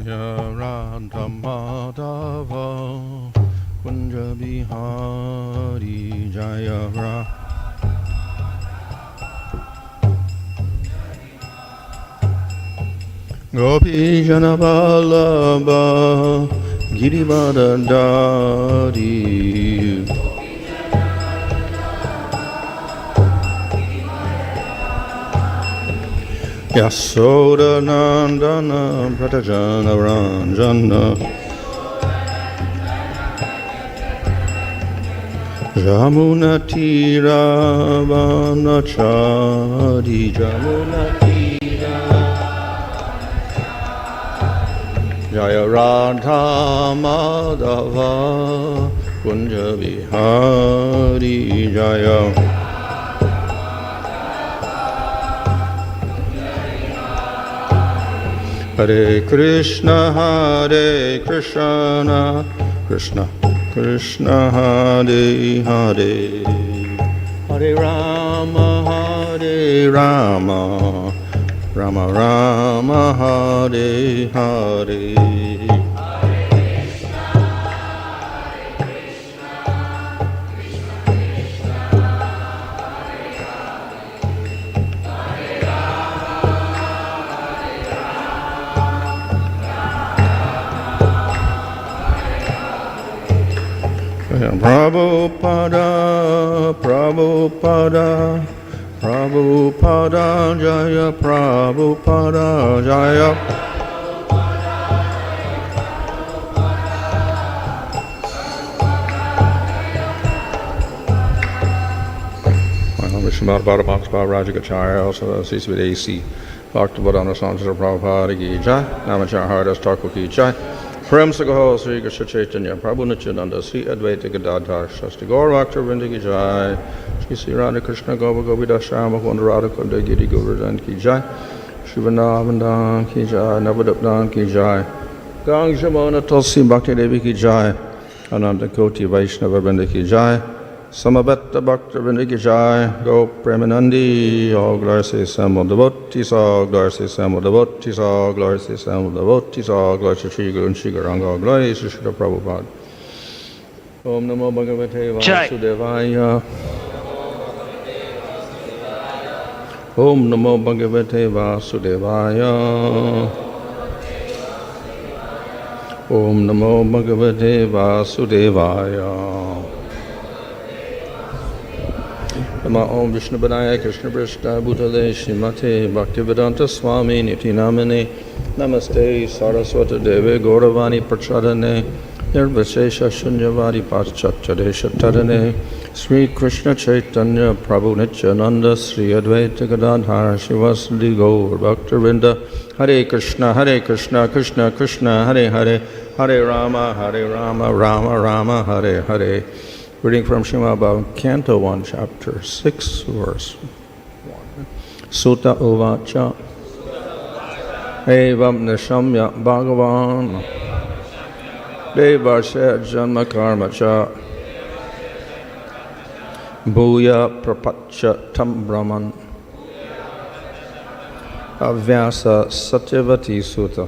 Jaya Radha Madhava Kunja Bihari Jaya Radha Gopi Jana Vallabha Girivardhari Yasoda Nandana Pratajana Ranjana Jamuna Tira Vanachari Jamuna Tira Jaya Radha Madhava Kunja Bihari Jaya Hare Krishna, Krishna Krishna, Hare Hare, Hare Rama, Rama Rama, Hare Hare. Prabhupada, Prabhupada, Prabhupada, Jaya Prabhupada, Jaya. Srimad Bhagavatam Rajagacharya, also cease with AC. Bhaktivinoda Swami Prabhupada ki jai, Namacharya Haridas Thakur ki jai. Prem Sagaho Sri Krishna Chaitanya Prabhu Nityananda Sri Advaita Gadadhar Shasti Gaur Bhaktivinoda ki jai. Shri Sri Radha Krishna Gopa Govida Shama Kunda Radha Kunda Giri Govardhan ki jai. Shri Vrindavan ki jai. Navadupdan ki jai. Gang Jamona Tulsi Bhakti Devi ki jai. Ananda Koti Vaishnava Vrinda ki jai. Samavetta Bhaktivinoda ki jai. Go Premanandi. All glory se Samal devotees. All glory se Samal devotees. All glory se Samal devotees. All glory to Shri Guru and Shri Gauranga. All glory to Shri Prabhupada. Om Namo Bhagavate Vasudevaya. Om Namo Bhagavate Vasudevaya. Om Namo Bhagavate Vasudevaya. Om Vishnu Padaya Krishna Prishta Bhutale Srimate Bhaktivedanta Swami Niti Namane Namaste Saraswata Deve Gauravani Prachadane Nirvashesha Shunyavadi Paschatchadesha Tadane Sri Krishna Chaitanya Prabhu Nityananda Sri Advaita Gadadhara Shivasadi Gaur Bhaktivinoda Hare Krishna Krishna Krishna Hare Hare Hare Rama Rama Rama Hare Hare. Reading from Srimad Bhagavatam, Canto 1, Chapter 6, Verse 1. Sutta Uvacha Evam Nishamya Bhagavan Devasya Janma Karma Cha Bhuya Prapacha Tam Brahman Avyasa Satyavati Sutta.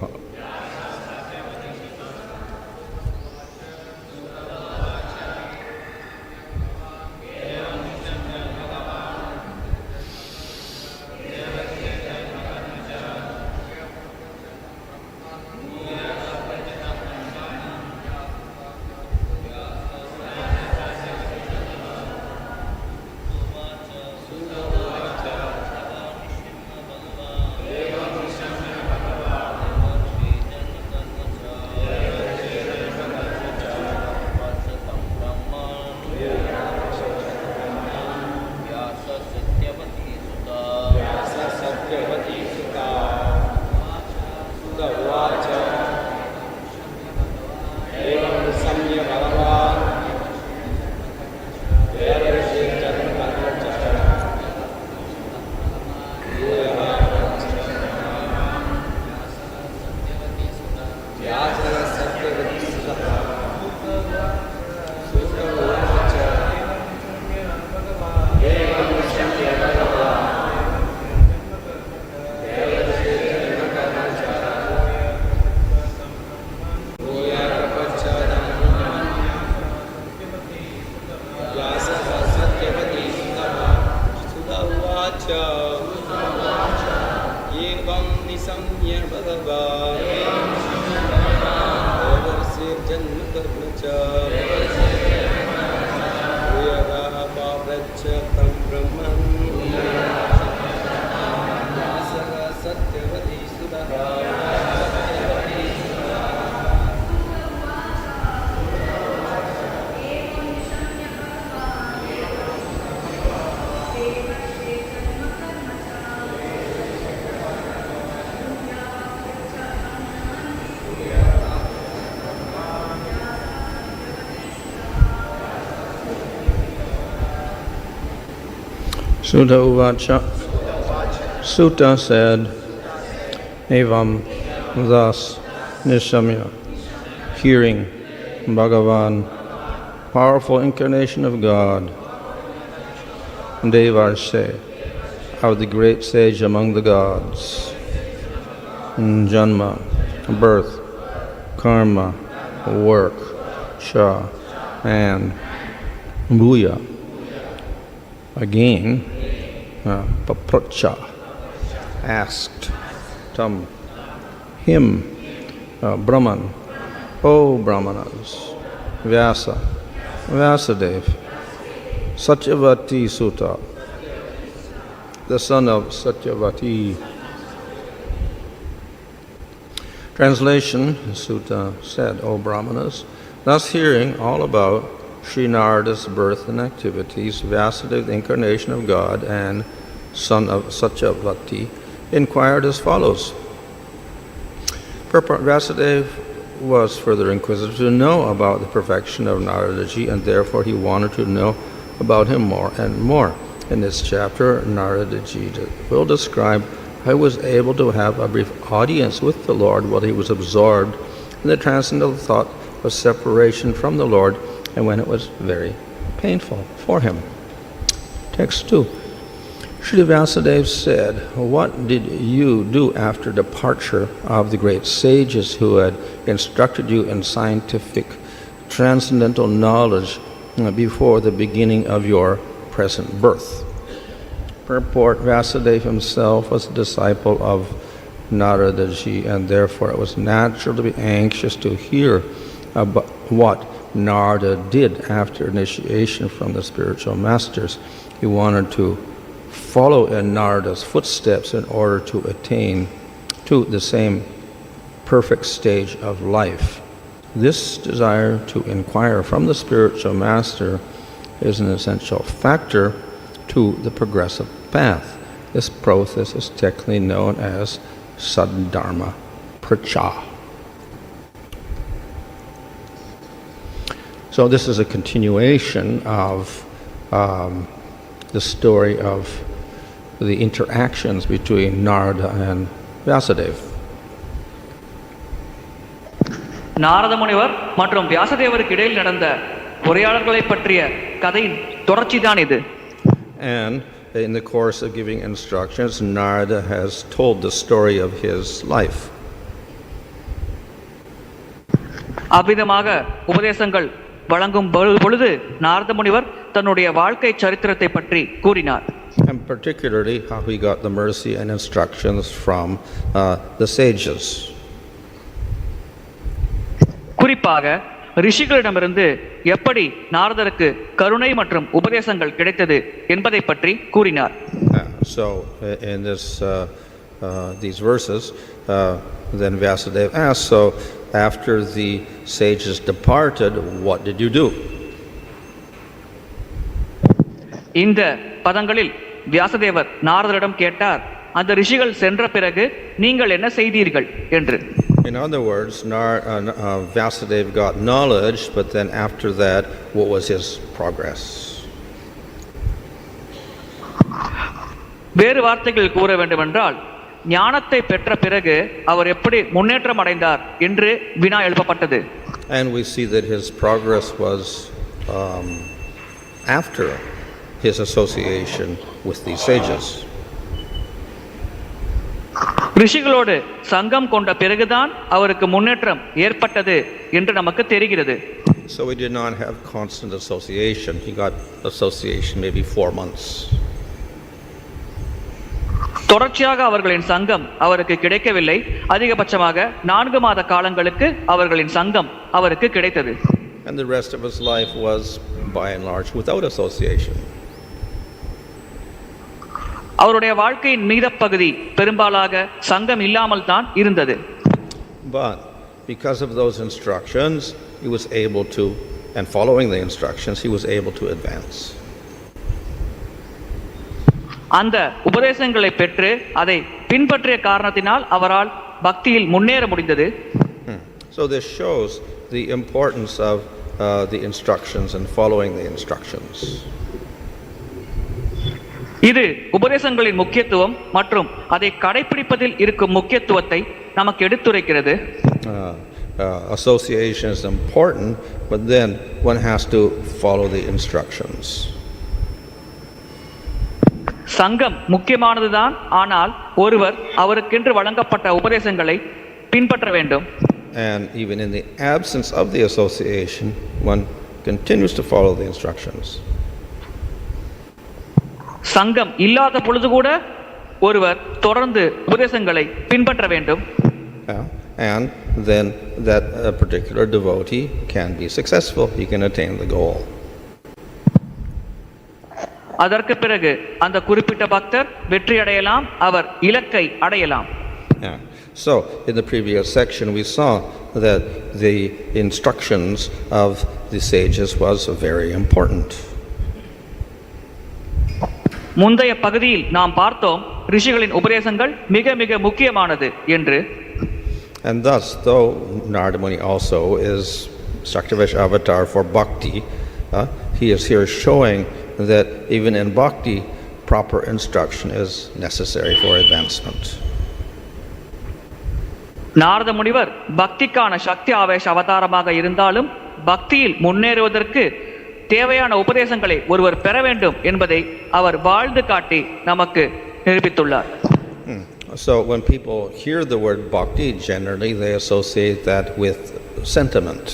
Sutta uvacha. Sutta said, evam, thus, nishamya, hearing Bhagavan, powerful incarnation of God, Devarse, of the great sage among the gods, Janma, birth, karma, work, cha, and Bhuya, again, papracha, asked, tam, him, Brahman, O Brahmanas, Vyasa, Vyasadeva, Satyavati Sutta, the son of Satyavati. Translation, Sutta said, O Brahmanas, thus hearing all about Sri Narada's birth and activities, Vyasadeva, the incarnation of God and son of Satyavati, inquired as follows. Vyasadeva was further inquisitive to know about the perfection of Naradaji, and therefore he wanted to know about him more and more. In this chapter, Naradaji will describe how he was able to have a brief audience with the Lord while he was absorbed in the transcendental thought of separation from the Lord, and when it was very painful for him. Text 2. Sri Vyasadeva said, what did you do after departure of the great sages who had instructed you in scientific transcendental knowledge before the beginning of your present birth? Purport, Vyasadeva himself was a disciple of Naradaji, and therefore it was natural to be anxious to hear about what Narada did after initiation from the spiritual masters. He wanted to follow in Narada's footsteps in order to attain to the same perfect stage of life. This desire to inquire from the spiritual master is an essential factor to the progressive path. This process is technically known as Saddharma Pracha. So this is a continuation of the story of the interactions between Narada and Vyasadeva. Narada முனிவர் மற்றும் வியாசதேவருக்கு இடையில் நடந்த உரையாடல்களை பற்றிய கதையின் தொடர்ச்சிதான் இது. And in the course of giving instructions, Narada has told the story of his life. அவ்விதமாக உபதேசங்கள் வழங்கும் பொழுது நாரத முனிவர் தன்னுடைய வாழ்க்கை சரித்திரத்தை பற்றி கூறினார். And particularly how he got the mercy and instructions from the sages. குறிப்பாக ரிஷிகளிடமிருந்து எப்படி நாரதருக்கு கருணை மற்றும் உபதேசங்கள் கிடைத்தது என்பதை பற்றி கூறினார். So in these verses, then Vyasadeva asked, so after the sages departed, what did you do? இந்த பதங்களில் வியாசதேவர் நாரதரிடம் கேட்டார், அந்த ரிஷிகள் சென்ற பிறகு நீங்கள் என்ன செய்தீர்கள் என்று. In other words, Vyasadeva got knowledge, but then after that, what was his progress? வேறு வார்த்தைகள் கூற வேண்டுமென்றால், ஞானத்தை பெற்ற பிறகு அவர் எப்படி முன்னேற்றம் அடைந்தார் என்று வினா எழுப்பப்பட்டது. And we see that his progress was after his association with these sages. ரிஷிகளோடு சங்கம் கொண்ட பிறகுதான் அவருக்கு முன்னேற்றம் ஏற்பட்டது என்று நமக்கு தெரிகிறது. So he did not have constant association. He got association maybe 4 months. தொடர்ச்சியாக அவர்களின் சங்கம் அவருக்கு கிடைக்கவில்லை. அதிகபட்சமாக 4 மாத காலங்களுக்கு அவர்களின் சங்கம் அவருக்கு கிடைத்தது. And the rest of his life was by and large without association. அவருடைய வாழ்க்கையின் மீதப்பகுதி பெரும்பாலாக சங்கம் இல்லாமல் தான் இருந்தது. But because of those instructions, he was able to, and following the instructions, he was able to advance. அந்த உபதேசங்களை பெற்று அதை பின்பற்றிய காரணத்தினால் அவரால் பக்தியில் முன்னேற முடிந்தது. So this shows the importance of the instructions and following the instructions. இது உபதேசங்களின் முக்கியத்துவம் மற்றும் அதை கடைபிடிப்பதில் இருக்கும் முக்கியத்துவத்தை நமக்கு எடுத்துரைக்கிறது. Association is important, but then one has to follow the instructions. சங்கம் முக்கியமானதுதான், ஆனால் ஒருவர் அவருக்கென்று வழங்கப்பட்ட உபதேசங்களை பின்பற்ற வேண்டும். And even in the absence of the association, one continues to follow the instructions. சங்கம் இல்லாத பொழுது கூட ஒருவர் தொடர்ந்து உபதேசங்களை பின்பற்ற வேண்டும். And then that particular devotee can be successful. He can attain the goal. அதற்கு பிறகு அந்த குறிப்பிட்ட பக்தர் வெற்றி அடையலாம், அவர் இலக்கை அடையலாம். So in the previous section we saw that the instructions of the sages was very important. முந்தைய பகுதியில் நாம் பார்த்தோம் ரிஷிகளின் உபதேசங்கள் மிக மிக முக்கியமானது என்று. And thus, though Narada Muni also is Shaktivesh avatar for bhakti, he is here showing that even in bhakti, proper instruction is necessary for advancement. Narada முனிவர் பக்திக்கான சக்தி ஆவேச அவதாரமாக இருந்தாலும் பக்தியில் முன்னேறுவதற்கு தேவையான உபதேசங்களை ஒருவர் பெற வேண்டும் என்பதை அவர் வாழ்ந்து காட்டி நமக்கு நிரூபித்துள்ளார். So when people hear the word bhakti, generally they associate that with sentiment.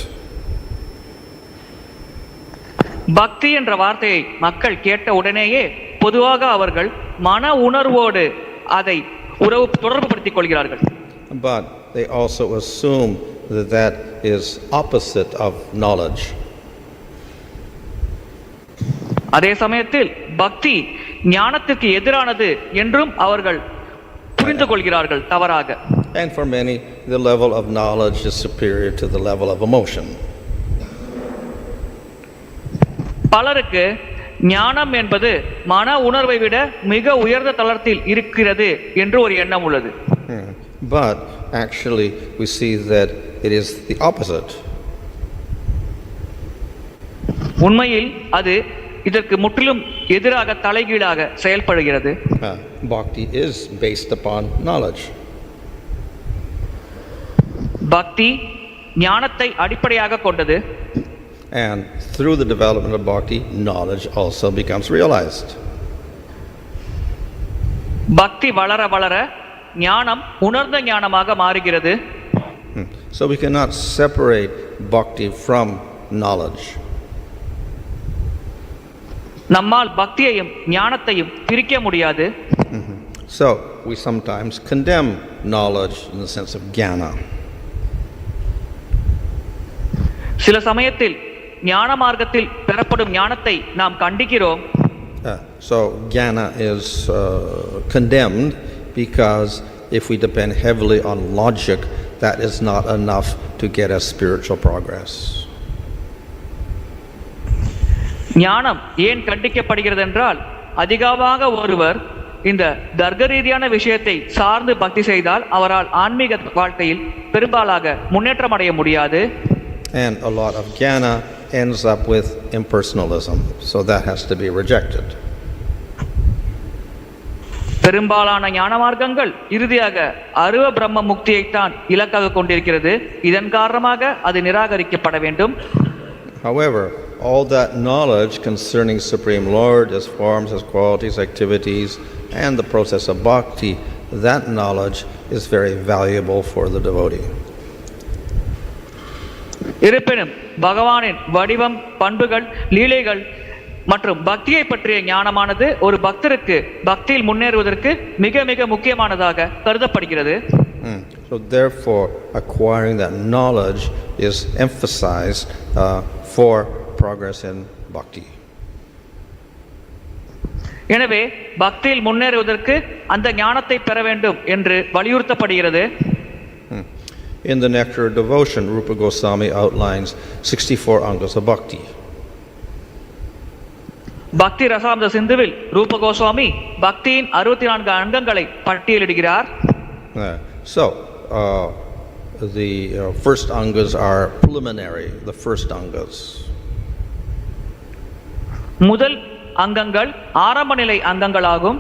பக்தி என்ற வார்த்தையை மக்கள் கேட்ட உடனேயே பொதுவாக அவர்கள் மன உணர்வோடு அதை தொடர்புபடுத்திக் கொள்கிறார்கள். But they also assume that that is opposite of knowledge. அதே சமயத்தில் பக்தி ஞானத்திற்கு எதிரானது என்றும் அவர்கள் புரிந்து கொள்கிறார்கள் தவறாக. And for many, the level of knowledge is superior to the level of emotion. பலருக்கு ஞானம் என்பது மன உணர்வை விட மிக உயர்ந்த தளத்தில் இருக்கிறது என்று ஒரு எண்ணம் உள்ளது. But actually we see that it is the opposite. உண்மையில் அது இதற்கு முற்றிலும் எதிராக தலைகீழாக செயல்படுகிறது. Bhakti is based upon knowledge. பக்தி ஞானத்தை அடிப்படையாக கொண்டது. And through the development of bhakti, knowledge also becomes realized. பக்தி வளர வளர ஞானம் உணர்ந்த ஞானமாக மாறுகிறது. So we cannot separate bhakti from knowledge. நம்மால் பக்தியையும் ஞானத்தையும் பிரிக்க முடியாது. So we sometimes condemn knowledge in the sense of jnana. சில சமயத்தில் ஞான மார்க்கத்தில் பெறப்படும் ஞானத்தை நாம் கண்டிக்கிறோம். So jnana is condemned because if we depend heavily on logic, that is not enough to get us spiritual progress. ஞானம் ஏன் கண்டிக்கப்படுகிறது என்றால் அதிகமாக ஒருவர் இந்த தர்க்க ரீதியான விஷயத்தை சார்ந்து பக்தி செய்தால் அவரால் ஆன்மீக வாழ்க்கையில் பெரும்பாலாக முன்னேற்றம் அடைய முடியாது. And a lot of jnana ends up with impersonalism, so that has to be rejected. பெரும்பாலான ஞான மார்க்கங்கள் இறுதியாக அருவ பிரம்ம முக்தியைத்தான் இலக்காக கொண்டிருக்கிறது. இதன் காரணமாக அது நிராகரிக்கப்பட வேண்டும். However, all that knowledge concerning Supreme Lord, His forms, His qualities, activities, and the process of bhakti, that knowledge is very valuable for the devotee. இருப்பினும் பகவானின் வடிவம், பண்புகள், லீலைகள் மற்றும் பக்தியை பற்றிய ஞானமானது ஒரு பக்தருக்கு பக்தியில் முன்னேறுவதற்கு மிக மிக முக்கியமானதாக கருதப்படுகிறது. So therefore, acquiring that knowledge is emphasized for progress in bhakti. எனவே பக்தியில் முன்னேறுவதற்கு அந்த ஞானத்தை பெற வேண்டும் என்று வலியுறுத்தப்படுகிறது. In the Nectar of Devotion, Rupa Goswami outlines 64 angas of bhakti. பக்தி ரசாம்த சிந்துவில் ரூப கோஸ்வாமி பக்தியின் 64 அங்கங்களை பட்டியலிடுகிறார். So the first angas are preliminary, the first angas. முதல் அங்கங்கள் ஆரம்ப நிலை அங்கங்களாகும்.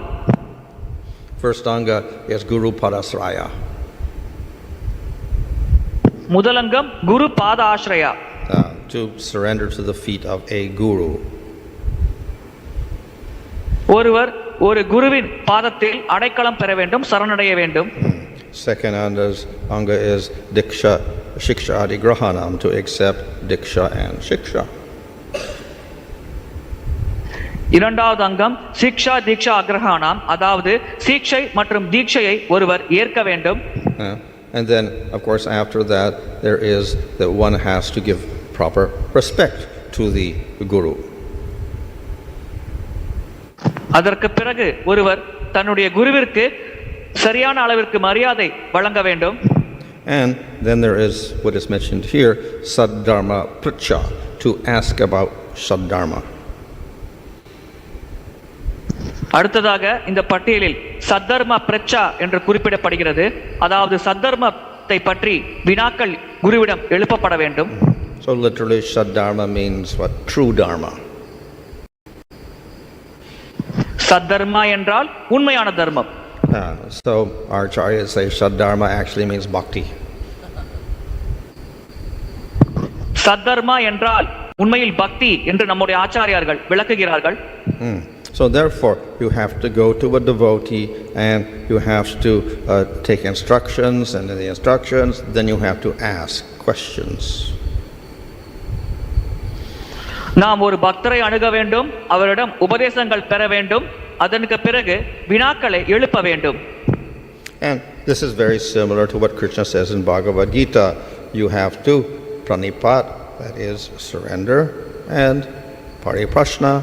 First anga is Guru Padasraya. முதல் அங்கம் குரு பாத ஆஸ்ரயா. To surrender to the feet of a guru. ஒருவர் ஒரு குருவின் பாதத்தில் அடைக்கலம் பெற வேண்டும், சரணடைய வேண்டும். Second anga is Diksha Shiksha Adi Grahanam, to accept Diksha and Shiksha. இரண்டாவது அங்கம் சிக்ஷா தீக்ஷா அக்ரஹானாம், அதாவது சீக்ஷை மற்றும் தீட்சையை ஒருவர் ஏற்க வேண்டும். And then of course after that there is that one has to give proper respect to the guru. அதற்கு பிறகு ஒருவர் தன்னுடைய குருவிற்கு சரியான அளவிற்கு மரியாதை வழங்க வேண்டும். And then there is what is mentioned here, Saddharma Pracha, to ask about Saddharma. அடுத்ததாக இந்த பட்டியலில் சத்தர்ம பிரச்சா என்று குறிப்பிடப்படுகிறது. அதாவது சத்தர்மத்தை பற்றி வினாக்கள் குருவிடம் எழுப்பப்பட வேண்டும். So literally Saddharma means what? True Dharma. சத்தர்மா என்றால் உண்மையான தர்மம். So our acharyas say Saddharma actually means bhakti. சத்தர்மா என்றால் உண்மையில் பக்தி என்று நம்முடைய ஆச்சாரியார்கள் விளக்குகிறார்கள். So therefore you have to go to a devotee and you have to take instructions, and in the instructions then you have to ask questions. நாம் ஒரு பக்தரை அணுக வேண்டும், அவரிடம் உபதேசங்கள் பெற வேண்டும், அதற்கு பிறகு வினாக்களை எழுப்ப வேண்டும். And this is very similar to what Krishna says in Bhagavad Gita. You have to pranipat, that is surrender, and pariprashna,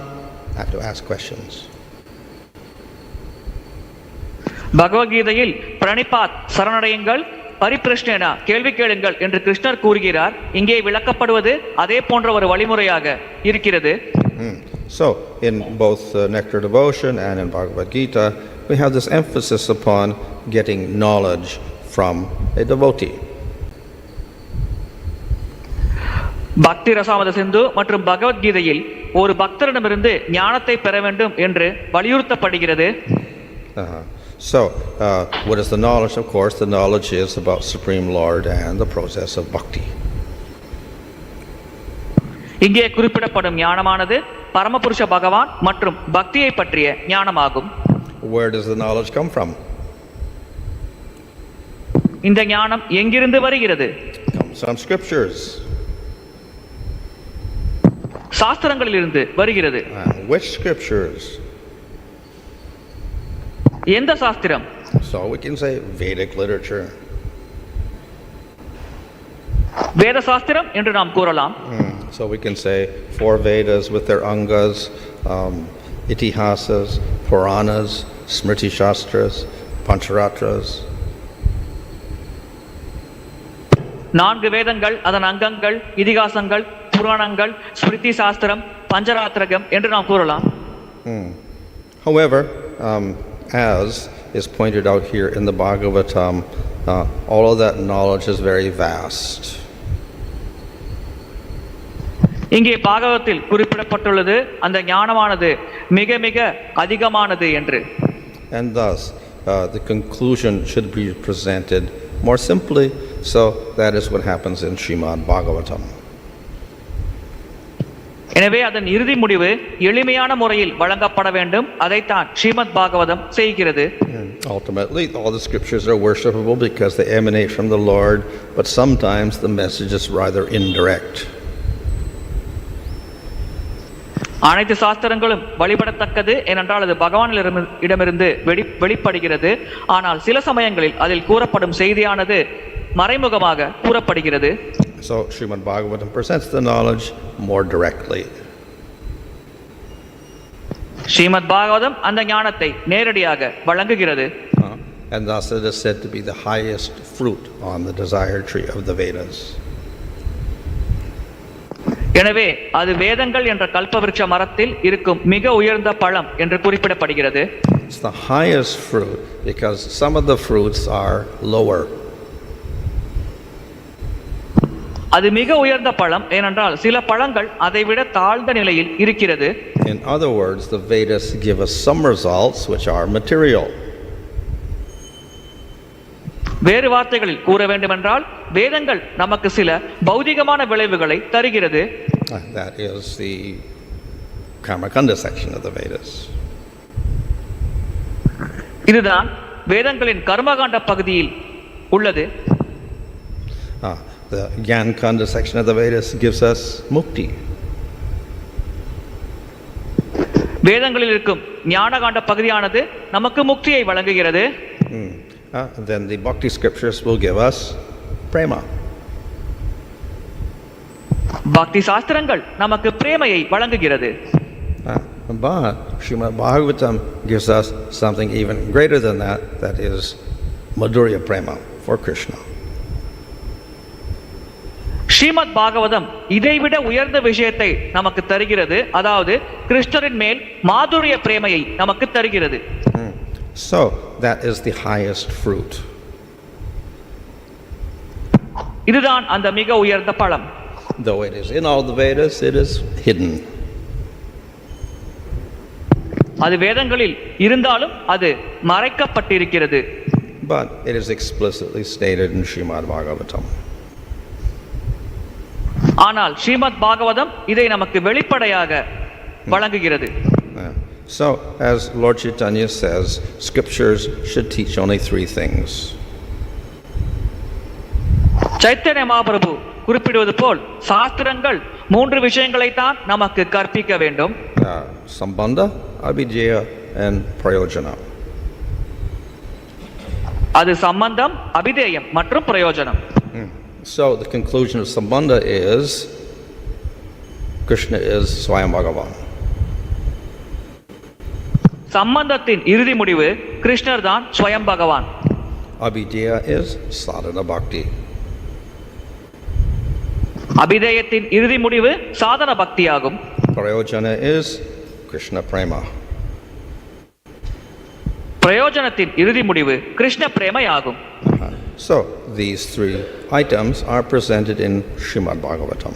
have to ask questions. பகவத்கீதையில் பிரணிபாத் சரணடையுங்கள், பரிபிரஷ்னேனா கேள்வி கேளுங்கள் என்று கிருஷ்ணர் கூறுகிறார். இங்கே விளக்கப்படுவது அதே போன்ற ஒரு வழிமுறையாக இருக்கிறது. So in both Nectar Devotion and in Bhagavad Gita we have this emphasis upon getting knowledge from a devotee. பக்தி ரசாமத சிந்து மற்றும் பகவத்கீதையில் ஒரு பக்தரிடமிருந்து ஞானத்தை பெற வேண்டும் என்று வலியுறுத்தப்படுகிறது. So what is the knowledge? Of course the knowledge is about Supreme Lord and the process of bhakti. இங்கே குறிப்பிடப்படும் ஞானமானது பரமபுருஷ பகவான் மற்றும் பக்தியை பற்றிய ஞானமாகும். Where does the knowledge come from? இந்த ஞானம் எங்கிருந்து வருகிறது? Comes from scriptures. சாஸ்திரங்களிலிருந்து வருகிறது. Which scriptures? எந்த சாஸ்திரம்? So we can say Vedic literature. வேத சாஸ்திரம் என்று நாம் கூறலாம். So we can say 4 Vedas with their angas, itihasas, Puranas, Smriti Shastras, Pancharatras. 4 வேதங்கள், அதன் அங்கங்கள், இதிகாசங்கள், புராணங்கள், ஸ்மிருதி சாஸ்திரம், பஞ்சராத்திரகம் என்று நாம் கூறலாம். However, as is pointed out here in the Bhagavatam, all of that knowledge is very vast. இங்கே பாகவத்தில் குறிப்பிடப்பட்டுள்ளது அந்த ஞானமானது மிக மிக அதிகமானது என்று. And thus the conclusion should be presented more simply, so that is what happens in Srimad Bhagavatam. எனவே அதன் இறுதி முடிவு எளிமையான முறையில் வழங்கப்பட வேண்டும். அதைத்தான் ஸ்ரீமத் பாகவதம் செய்கிறது. Ultimately all the scriptures are worshipable because they emanate from the Lord, but sometimes the message is rather indirect. அனைத்து சாஸ்திரங்களும் வழிபடத்தக்கது, ஏனென்றால் அது பகவானிடமிருந்து வெளிப்படுகிறது. ஆனால் சில சமயங்களில் அதில் கூறப்படும் செய்தியானது மறைமுகமாக கூறப்படுகிறது. So Srimad Bhagavatam presents the knowledge more directly. Srimad Bhagavatam அந்த ஞானத்தை நேரடியாக வழங்குகிறது. And thus it is said to be the highest fruit on the desire tree of the Vedas. எனவே அது வேதங்கள் என்ற கல்பவிருட்ச மரத்தில் இருக்கும் மிக உயர்ந்த பழம் என்று குறிப்பிடப்படுகிறது. It's the highest fruit because some of the fruits are lower. அது மிக உயர்ந்த பழம் ஏனென்றால் சில பழங்கள் அதை விட தாழ்ந்த நிலையில் இருக்கிறது. In other words, the Vedas give us some results which are material. வேறு வார்த்தைகளில் கூற வேண்டுமென்றால் வேதங்கள் நமக்கு சில பௌதிகமான விளைவுகளை தருகிறது. That is the Karmakanda section of the Vedas. இதுதான் வேதங்களின் கர்மகாண்ட பகுதியில் உள்ளது. The Gyankanda section of the Vedas gives us mukti. வேதங்களில் இருக்கும் ஞானகாண்ட பகுதியானது நமக்கு முக்தியை வழங்குகிறது. Then the bhakti scriptures will give us prema. பக்தி சாஸ்திரங்கள் நமக்கு பிரேமையை வழங்குகிறது. But Srimad Bhagavatam gives us something even greater than that, that is Madhurya Prema for Krishna. Srimad Bhagavatam இதைவிட உயர்ந்த விஷயத்தை நமக்கு தருகிறது, அதாவது கிருஷ்ணரின் மேல் மாதுரிய பிரேமையை நமக்கு தருகிறது. So that is the highest fruit. இதுதான் அந்த மிக உயர்ந்த பழம். Though it is in all the Vedas, it is hidden. அது வேதங்களில் இருந்தாலும் அது மறைக்கப்பட்டிருக்கிறது. But it is explicitly stated in Srimad Bhagavatam. ஆனால் ஸ்ரீமத் பாகவதம் இதை நமக்கு வெளிப்படையாக வழங்குகிறது. So, as Lord Chaitanya says, scriptures should teach only three things. Chaitanya Mahaprabhu குறிப்பிடுவது போல் சாஸ்திரங்கள் மூன்று விஷயங்களை தான் நமக்கு கற்பிக்க வேண்டும். Sambandha, abhidheya and prayojana. அது சம்பந்தம், அபிதேயம் மற்றும் பிரயோஜனம். So the conclusion of Sambandha is Krishna is Swayam Bhagavan. சம்பந்தத்தின் இறுதி முடிவு கிருஷ்ணர் தான் ஸ்வயம் பகவான். Abhidheya is sadhana bhakti. அபிதேயத்தின் இறுதி முடிவு சாதன பக்தியாகும். Prayojana is Krishna prema. பிரயோஜனத்தின் இறுதி முடிவு Krishna பிரேமையாகும். So these three items are presented in Srimad Bhagavatam.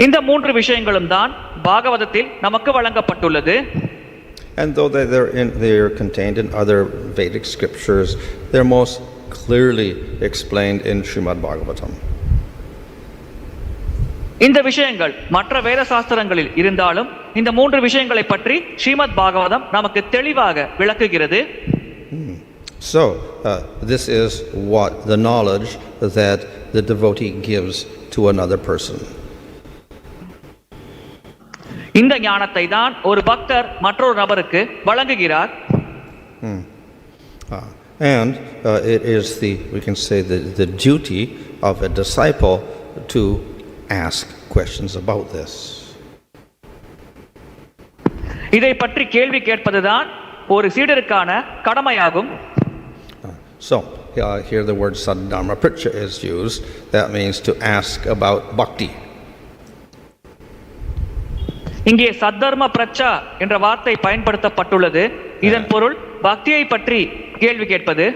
இந்த மூன்று விஷயங்களும் தான் பாகவதத்தில் நமக்கு வழங்கப்பட்டுள்ளது. And though they are contained in other Vedic scriptures, they're most clearly explained in Srimad Bhagavatam. இந்த விஷயங்கள் மற்ற வேத சாஸ்திரங்களில் இருந்தாலும் இந்த மூன்று விஷயங்களை பற்றி ஸ்ரீமத் பாகவதம் நமக்கு தெளிவாக விளக்குகிறது. So this is what the knowledge that the devotee gives to another person. இந்த ஞானத்தை தான் ஒரு பக்தர் மற்றொரு நபருக்கு வழங்குகிறார். And it is we can say the duty of a disciple to ask questions about this. இதை பற்றி கேள்வி கேட்பதுதான் ஒரு சீடருக்கான கடமையாகும். So here the word Saddharma Pritcha is used. That means to ask about bhakti. இங்கே சத்தர்ம பிரச்சா என்ற வார்த்தை பயன்படுத்தப்பட்டுள்ளது. இதன் பொருள் பக்தியை பற்றி கேள்வி கேட்பது.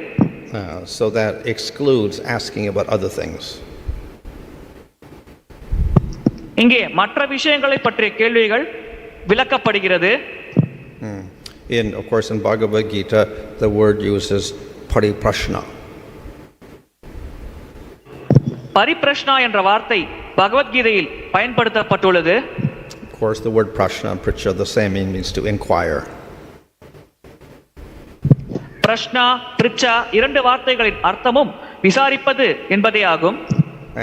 So that excludes asking about other things. இங்கே மற்ற விஷயங்களை பற்றிய கேள்விகள் விளக்கப்படுகிறது. Of course, in Bhagavad Gita, the word uses pariprashna. பரிப்ரஷ்னா என்ற வார்த்தை பகவத்கீதையில் பயன்படுத்தப்பட்டுள்ளது. Of course, the word prashna and pritcha are the same, means to inquire. பிரஷ்னா பிரிச்சா இரண்டு வார்த்தைகளின் அர்த்தமும் விசாரிப்பது என்பதே ஆகும்.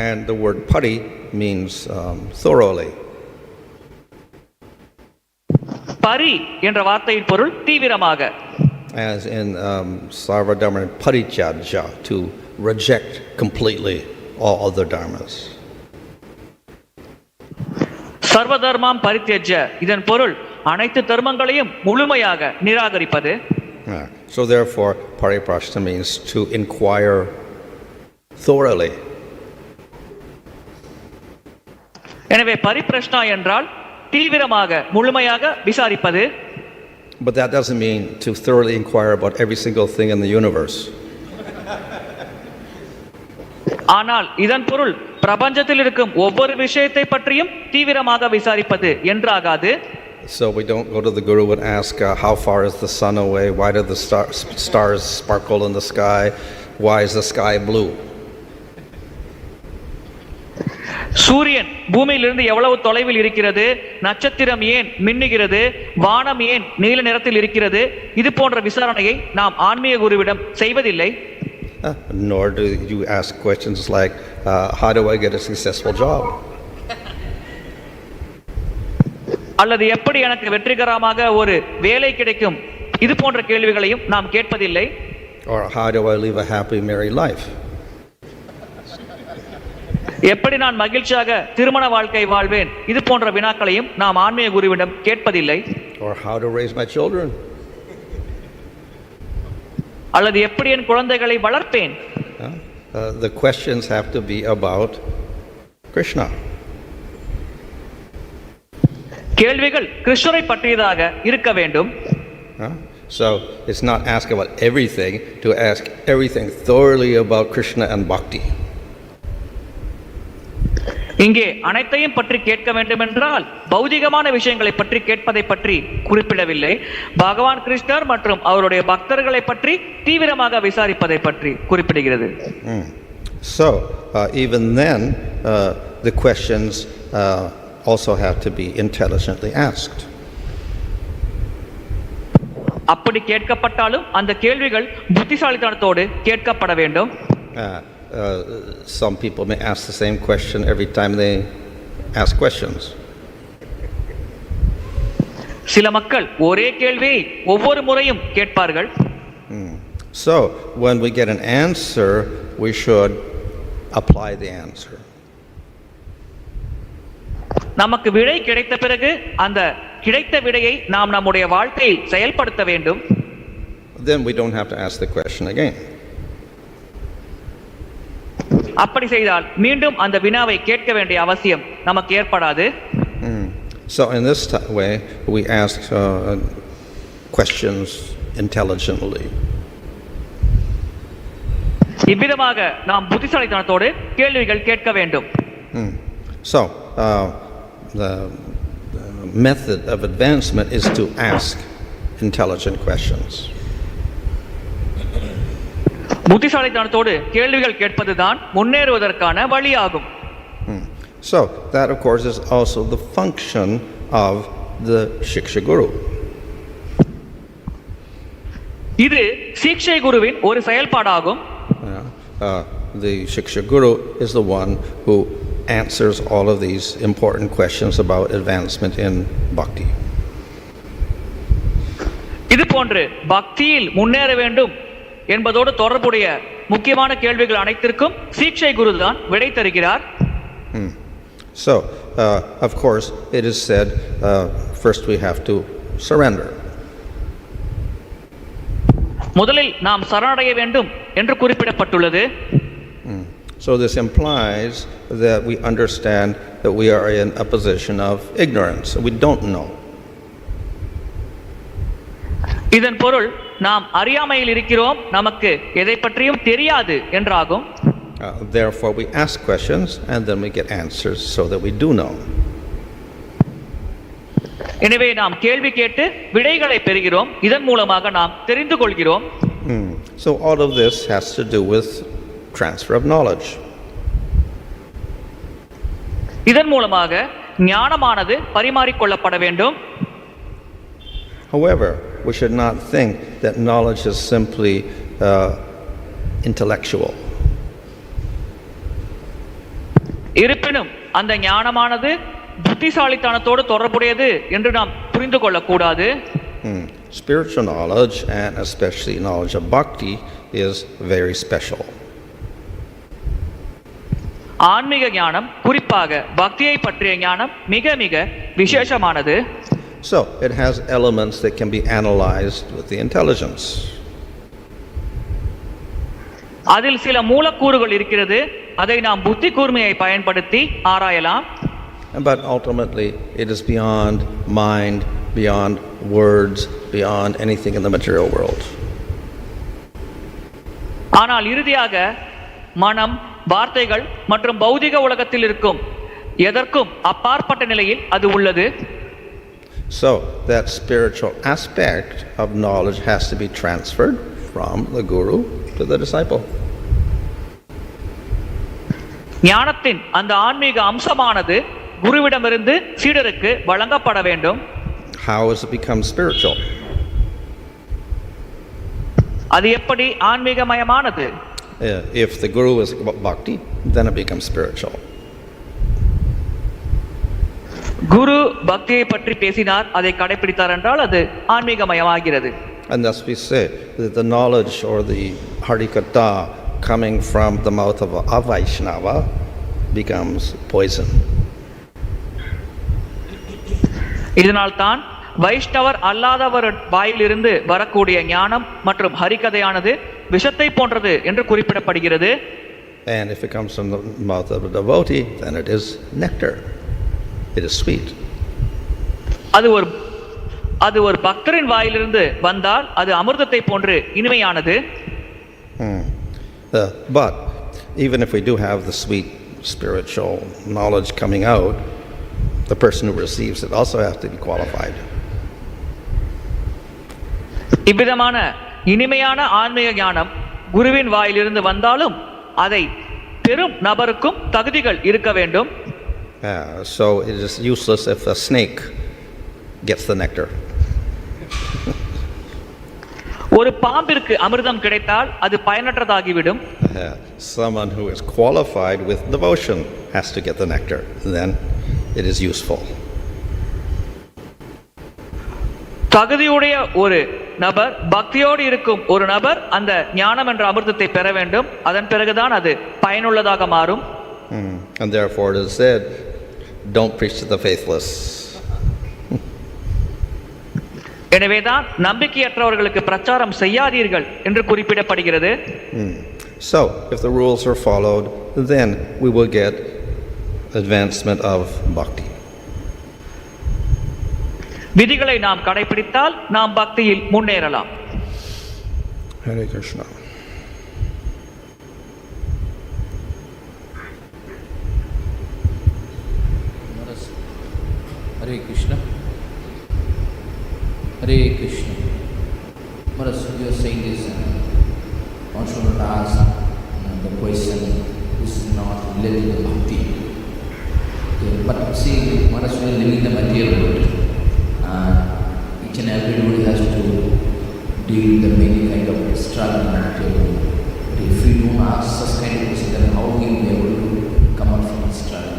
And the word pari means thoroughly. பரி என்ற வார்த்தையின் பொருள் தீவிரமாக. As in sarvadharma parityajya, to reject completely all other dharmas. சர்வதர்மம் பரித்யஜ்ய, இதன் பொருள் அனைத்து தர்மங்களையும் முழுமையாக நிராகரிப்பது. So therefore pariprashna means to inquire thoroughly. எனவே பரிப்ரஷ்னா என்றால் தீவிரமாக முழுமையாக விசாரிப்பது. But that doesn't mean to thoroughly inquire about every single thing in the universe. ஆனால் இதன் பொருள் பிரபஞ்சத்தில் இருக்கும் ஒவ்வொரு விஷயத்தை பற்றியும் தீவிரமாக விசாரிப்பது என்றாகாது. So we don't go to the guru and ask how far is the sun away, why do the stars sparkle in the sky, why is the sky blue? சூரியன் பூமியிலிருந்து எவ்வளவு தொலைவில் இருக்கிறது, நட்சத்திரம் ஏன் மின்னுகிறது, வானம் ஏன் நீல நிறத்தில் இருக்கிறது, இது போன்ற விசாரணையை நாம் ஆன்மீக குருவிடம் செய்வதில்லை. Nor do you ask questions like how do I get a successful job? அல்லது எப்படி எனக்கு வெற்றிகரமாக ஒரு வேலை கிடைக்கும், இது போன்ற கேள்விகளையும் நாம் கேட்பதில்லை. Or how do I live a happy married life? எப்படி நான் மகிழ்ச்சியாக திருமண வாழ்க்கை வாழ்வேன், இது போன்ற வினாக்களையும் நாம் ஆன்மீக குருவிடம் கேட்பதில்லை. Or how to raise my children? அல்லது எப்படி என் குழந்தைகளை வளர்ப்பேன். The questions have to be about Krishna. கேள்விகள் கிருஷ்ணரை பற்றியதாக இருக்க வேண்டும். So it's not ask about everything, to ask everything thoroughly about Krishna and bhakti. இங்கே அனைத்தையும் பற்றி கேட்க வேண்டும் என்றால் பௌதிகமான விஷயங்களை பற்றி கேட்பதை பற்றி குறிப்பிடவில்லை. பகவான் கிருஷ்ணர் மற்றும் அவருடைய பக்தர்களை பற்றி தீவிரமாக விசாரிப்பதை பற்றி குறிப்பிடுகிறது. So even then the questions also have to be intelligently asked. அப்படி கேட்கப்பட்டாலும் அந்த கேள்விகள் புத்திசாலித்தனத்தோடு கேட்கப்பட வேண்டும். Some people may ask the same question every time they ask questions. சில மக்கள் ஒரே கேள்வியை ஒவ்வொரு முறையும் கேட்பார்கள். So when we get an answer, we should apply the answer. நமக்கு விடை கிடைத்த பிறகு அந்த கிடைத்த விடையை நாம் நம்முடைய வாழ்க்கையில் செயல்படுத்த வேண்டும். Then we don't have to ask the question again. அப்படி செய்தால் மீண்டும் அந்த வினாவை கேட்க வேண்டிய அவசியம் நமக்கு ஏற்படாது. So in this way we ask questions intelligently. இவ்விதமாக நாம் புத்திசாலித்தனத்தோடு கேள்விகள் கேட்க வேண்டும். So the method of advancement is to ask intelligent questions. புத்திசாலித்தனத்தோடு கேள்விகள் கேட்பதுதான் முன்னேறுவதற்கான வழியாகும். So that of course is also the function of the Shiksha Guru. இது சீக்ஷை குருவின் ஒரு செயல்பாடாகும். The Shiksha Guru is the one who answers all of these important questions about advancement in bhakti. இது போன்று பக்தியில் முன்னேற வேண்டும் என்பதோடு தொடர்புடைய முக்கியமான கேள்விகள் அனைத்திற்கும் சீக்ஷை குரு தான் விடை தருகிறார். So of course it is said first we have to surrender. முதலில் நாம் சரணடைய வேண்டும் என்று குறிப்பிடப்பட்டுள்ளது. So this implies that we understand that we are in a position of ignorance. We don't know. இதன் பொருள் நாம் அறியாமையில் இருக்கிறோம், நமக்கு எதை பற்றியும் தெரியாது என்றாகும். Therefore we ask questions and then we get answers so that we do know. எனவே நாம் கேள்வி கேட்டு விடைகளை பெறுகிறோம், இதன் மூலமாக நாம் தெரிந்து கொள்கிறோம். So all of this has to do with transfer of knowledge. இதன் மூலமாக ஞானமானது பரிமாறிக்கொள்ளப்பட வேண்டும். However, we should not think that knowledge is simply intellectual. இருப்பினும் அந்த ஞானமானது புத்திசாலித்தனத்தோடு தொடர்புடையது என்று நாம் புரிந்து கொள்ளக்கூடாது. Spiritual knowledge, and especially knowledge of bhakti, is very special. ஆன்மீக ஞானம், குறிப்பாக பக்தியை பற்றிய ஞானம் மிக மிக விசேஷமானது. So it has elements that can be analyzed with the intelligence. அதில் சில மூலக்கூறுகள் இருக்கிறது, அதை நாம் புத்தி கூர்மையை பயன்படுத்தி ஆராயலாம். But ultimately it is beyond mind, beyond words, beyond anything in the material world. ஆனால் இறுதியாக மனம், வார்த்தைகள் மற்றும் பௌதிக உலகத்தில் இருக்கும் எதற்கும் அப்பாற்பட்ட நிலையில் அது உள்ளது. So that spiritual aspect of knowledge has to be transferred from the guru to the disciple. ஞானத்தின் அந்த ஆன்மீக அம்சமானது குருவிடமிருந்து சீடருக்கு வழங்கப்பட வேண்டும். How has it become spiritual? அது எப்படி ஆன்மீகமயமானது? If the guru is bhakti, then it becomes spiritual. குரு பக்தியை பற்றி பேசினார், அதை கடைபிடித்தார் என்றால் அது ஆன்மீகமயமாகிறது. And thus we say that the knowledge or the harikatha coming from the mouth of a Vaishnava becomes poison. இதனால் தான் வைஷ்ணவர் அல்லாதவர் வாயிலிருந்து வரக்கூடிய ஞானம் மற்றும் ஹரிகதையானது விஷத்தை போன்றது என்று குறிப்பிடப்படுகிறது. And if it comes from the mouth of a devotee, then it is nectar. It is sweet. அது ஒரு பக்தரின் வாயிலிருந்து வந்தால் அது அமிர்தத்தை போன்று இனிமையானது. But even if we do have the sweet spiritual knowledge coming out, the person who receives it also has to be qualified. இவ்விதமான இனிமையான ஆன்மீக ஞானம் குருவின் வாயிலிருந்து வந்தாலும் அதை பெறும் நபருக்கும் தகுதிகள் இருக்க வேண்டும். So it is useless if a snake gets the nectar. ஒரு பாம்பிற்கு அமிர்தம் கிடைத்தால் அது பயனற்றதாகிவிடும். Someone who is qualified with devotion has to get the nectar, then it is useful. தகுதியுடைய ஒரு நபர், பக்தியோடு இருக்கும் ஒரு நபர் அந்த ஞானம் என்ற அமிர்தத்தை பெற வேண்டும். அதன் பிறகுதான் அது பயனுள்ளதாக மாறும். And therefore it is said, don't preach to the faithless. எனவேதான் நம்பிக்கையற்றவர்களுக்கு பிரச்சாரம் செய்யாதீர்கள் என்று குறிப்பிடப்படுகிறது. So if the rules are followed, then we will get advancement of bhakti. விதிகளை நாம் கடைபிடித்தால் நாம் பக்தியில் முன்னேறலாம். Hare Krishna. Hare Krishna. Hare Krishna. Maharaj, you are saying this, one should not ask the question is not related to bhakti. But see, Maharaj, we are living the material world. Each and everybody has to deal with the many kind of struggle in the material world. But if we don't ask such kind of question, then how will we be able to come out from the struggle?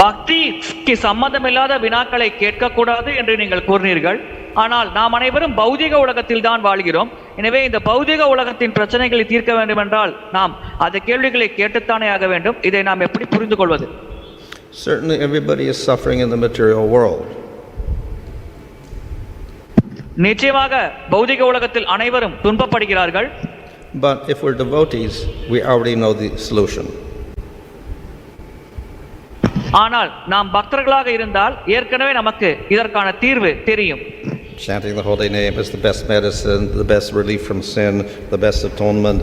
பக்திக்கு சம்பந்தமில்லாத வினாக்களை கேட்கக்கூடாது என்று நீங்கள் கூறினீர்கள். ஆனால் நாம் அனைவரும் பௌதிக உலகத்தில் தான் வாழ்கிறோம். எனவே இந்த பௌதிக உலகத்தின் பிரச்சனைகளை தீர்க்க வேண்டும் என்றால் நாம் அந்த கேள்விகளை கேட்டுத்தானே ஆக வேண்டும். இதை நாம் எப்படி புரிந்து கொள்வது? Certainly everybody is suffering in the material world. நிச்சயமாக பௌதிக உலகத்தில் அனைவரும் துன்பப்படுகிறார்கள். But if we're devotees, we already know the solution. ஆனால் நாம் பக்தர்களாக இருந்தால் ஏற்கனவே நமக்கு இதற்கான தீர்வு தெரியும். Chanting the holy name is the best medicine, the best relief from sin, the best atonement,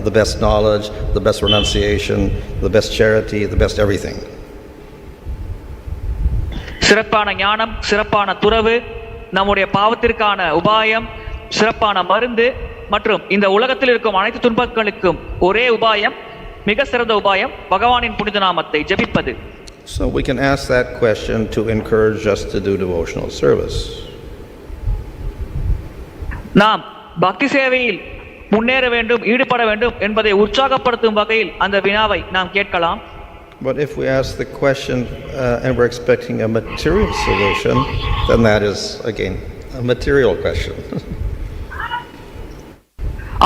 the best knowledge, the best renunciation, the best charity, the best everything. சிறப்பான ஞானம், சிறப்பான துறவு, நம்முடைய பாவத்திற்கான உபாயம், சிறப்பான மருந்து மற்றும் இந்த உலகத்தில் இருக்கும் அனைத்து துன்பங்களுக்கும் ஒரே உபாயம், மிக சிறந்த உபாயம் பகவானின் புனித நாமத்தை ஜெபிப்பது. So we can ask that question to encourage us to do devotional service. நாம் பக்தி சேவையில் முன்னேற வேண்டும், ஈடுபட வேண்டும் என்பதை உற்சாகப்படுத்தும் வகையில் அந்த வினாவை நாம் கேட்கலாம். But if we ask the question and we're expecting a material solution, then that is again a material question.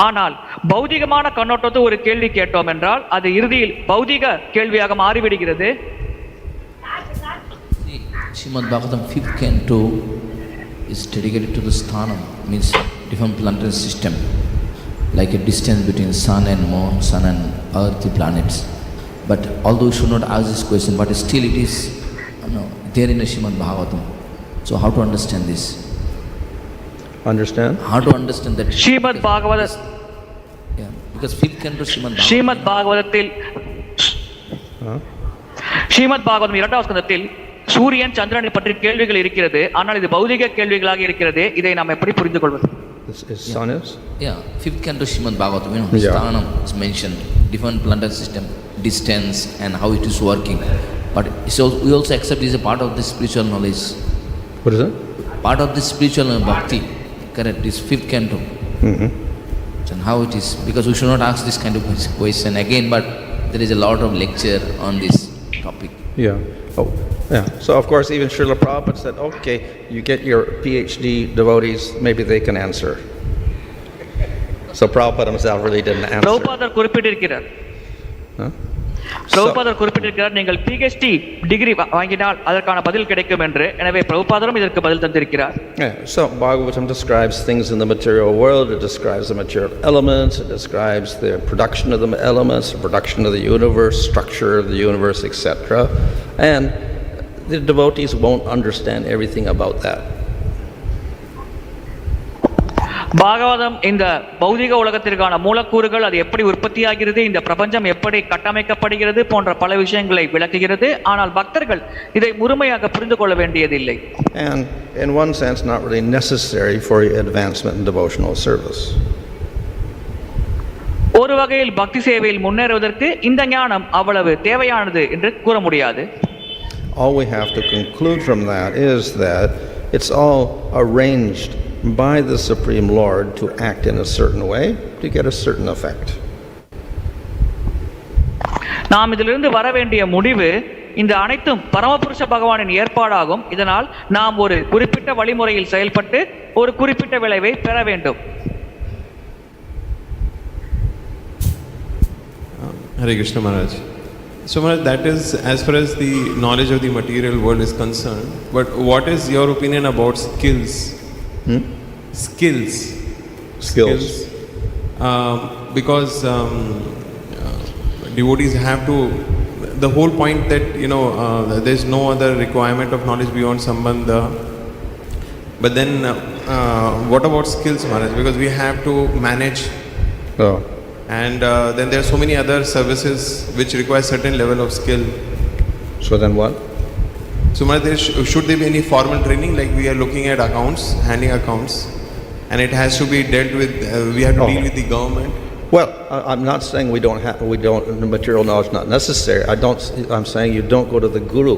ஆனால் பௌதிகமான கண்ணோட்டத்தை ஒரு கேள்வி கேட்டோம் என்றால் அது இறுதியில் பௌதிக கேள்வியாக மாறிவிடுகிறது. Srimad Bhagavatam 5th canto is dedicated to the sthanam, means different planetary system, like a distance between sun and moon, sun and earth, the planets. But although we should not ask this question, but still it is there in the Srimad Bhagavatam. So how to understand this? Understand? How to understand that? Srimad Bhagavata Because fifth canto Srimad பாகவதத்தில் ஸ்ரீமத் பாகவதம் 2வது ஸ்கந்தத்தில் சூரியன் சந்திரனை பற்றி கேள்விகள் இருக்கிறது. ஆனால் இது பௌதிக கேள்விகளாக இருக்கிறது. இதை நாம் எப்படி புரிந்து கொள்வது? Sun is? Yeah, fifth canto Srimad Bhagavatam, Sthanam is mentioned, different planetary system, distance and how it is working. But we also accept it is a part of the spiritual knowledge. What is that? Part of the spiritual bhakti, correct, is fifth canto. And how it is, because we should not ask this kind of question again, but there is a lot of lecture on this topic. Yeah. Oh, yeah. So of course even Srila Prabhupada said, okay, you get your PhD devotees, maybe they can answer. So Prabhupada himself really didn't answer. பிரபுபாதர் குறிப்பிட்டிருக்கிறார். பிரபுபாதர் குறிப்பிட்டிருக்கிறார், நீங்கள் PhD degree வாங்கினால் அதற்கான பதில் கிடைக்கும் என்று. எனவே பிரபுபாதரும் இதற்கு பதில் தந்திருக்கிறார். Yeah. So Bhagavatam describes things in the material world. It describes the material elements. It describes the production of the elements, the production of the universe, structure of the universe, etc. And the devotees won't understand everything about that. Bhagavatam இந்த பௌதிக உலகத்திற்கான மூலக்கூறுகள், அது எப்படி உற்பத்தியாகிறது, இந்த பிரபஞ்சம் எப்படி கட்டமைக்கப்படுகிறது போன்ற பல விஷயங்களை விளக்குகிறது. ஆனால் பக்தர்கள் இதை முழுமையாக புரிந்து கொள்ள வேண்டியதில்லை. And in one sense not really necessary for advancement in devotional service. ஒரு வகையில் பக்தி சேவையில் முன்னேறுவதற்கு இந்த ஞானம் அவ்வளவு தேவையானது என்று கூற முடியாது. All we have to conclude from that is that it's all arranged by the Supreme Lord to act in a certain way to get a certain effect. நாம் இதிலிருந்து வர வேண்டிய முடிவு, இந்த அனைத்தும் பரமபுருஷ பகவானின் ஏற்பாடாகும். இதனால் நாம் ஒரு குறிப்பிட்ட வழிமுறையில் செயல்பட்டு ஒரு குறிப்பிட்ட விளைவை பெற வேண்டும். Hare Krishna Maharaj. So Maharaj, that is as far as the knowledge of the material world is concerned. But what is your opinion about skills? Skills. Because devotees have to. The whole point that there is no other requirement of knowledge beyond Sambandha. But then, what about skills, Maharaj? Because we have to manage. Oh. And then there are so many other services which require certain level of skill. So then what? So Maharaj, should there be any formal training, like we are looking at accounts, handling accounts, and it has to be dealt with, we have to deal with the government? Well, I'm not saying the material knowledge is not necessary. I'm saying you don't go to the guru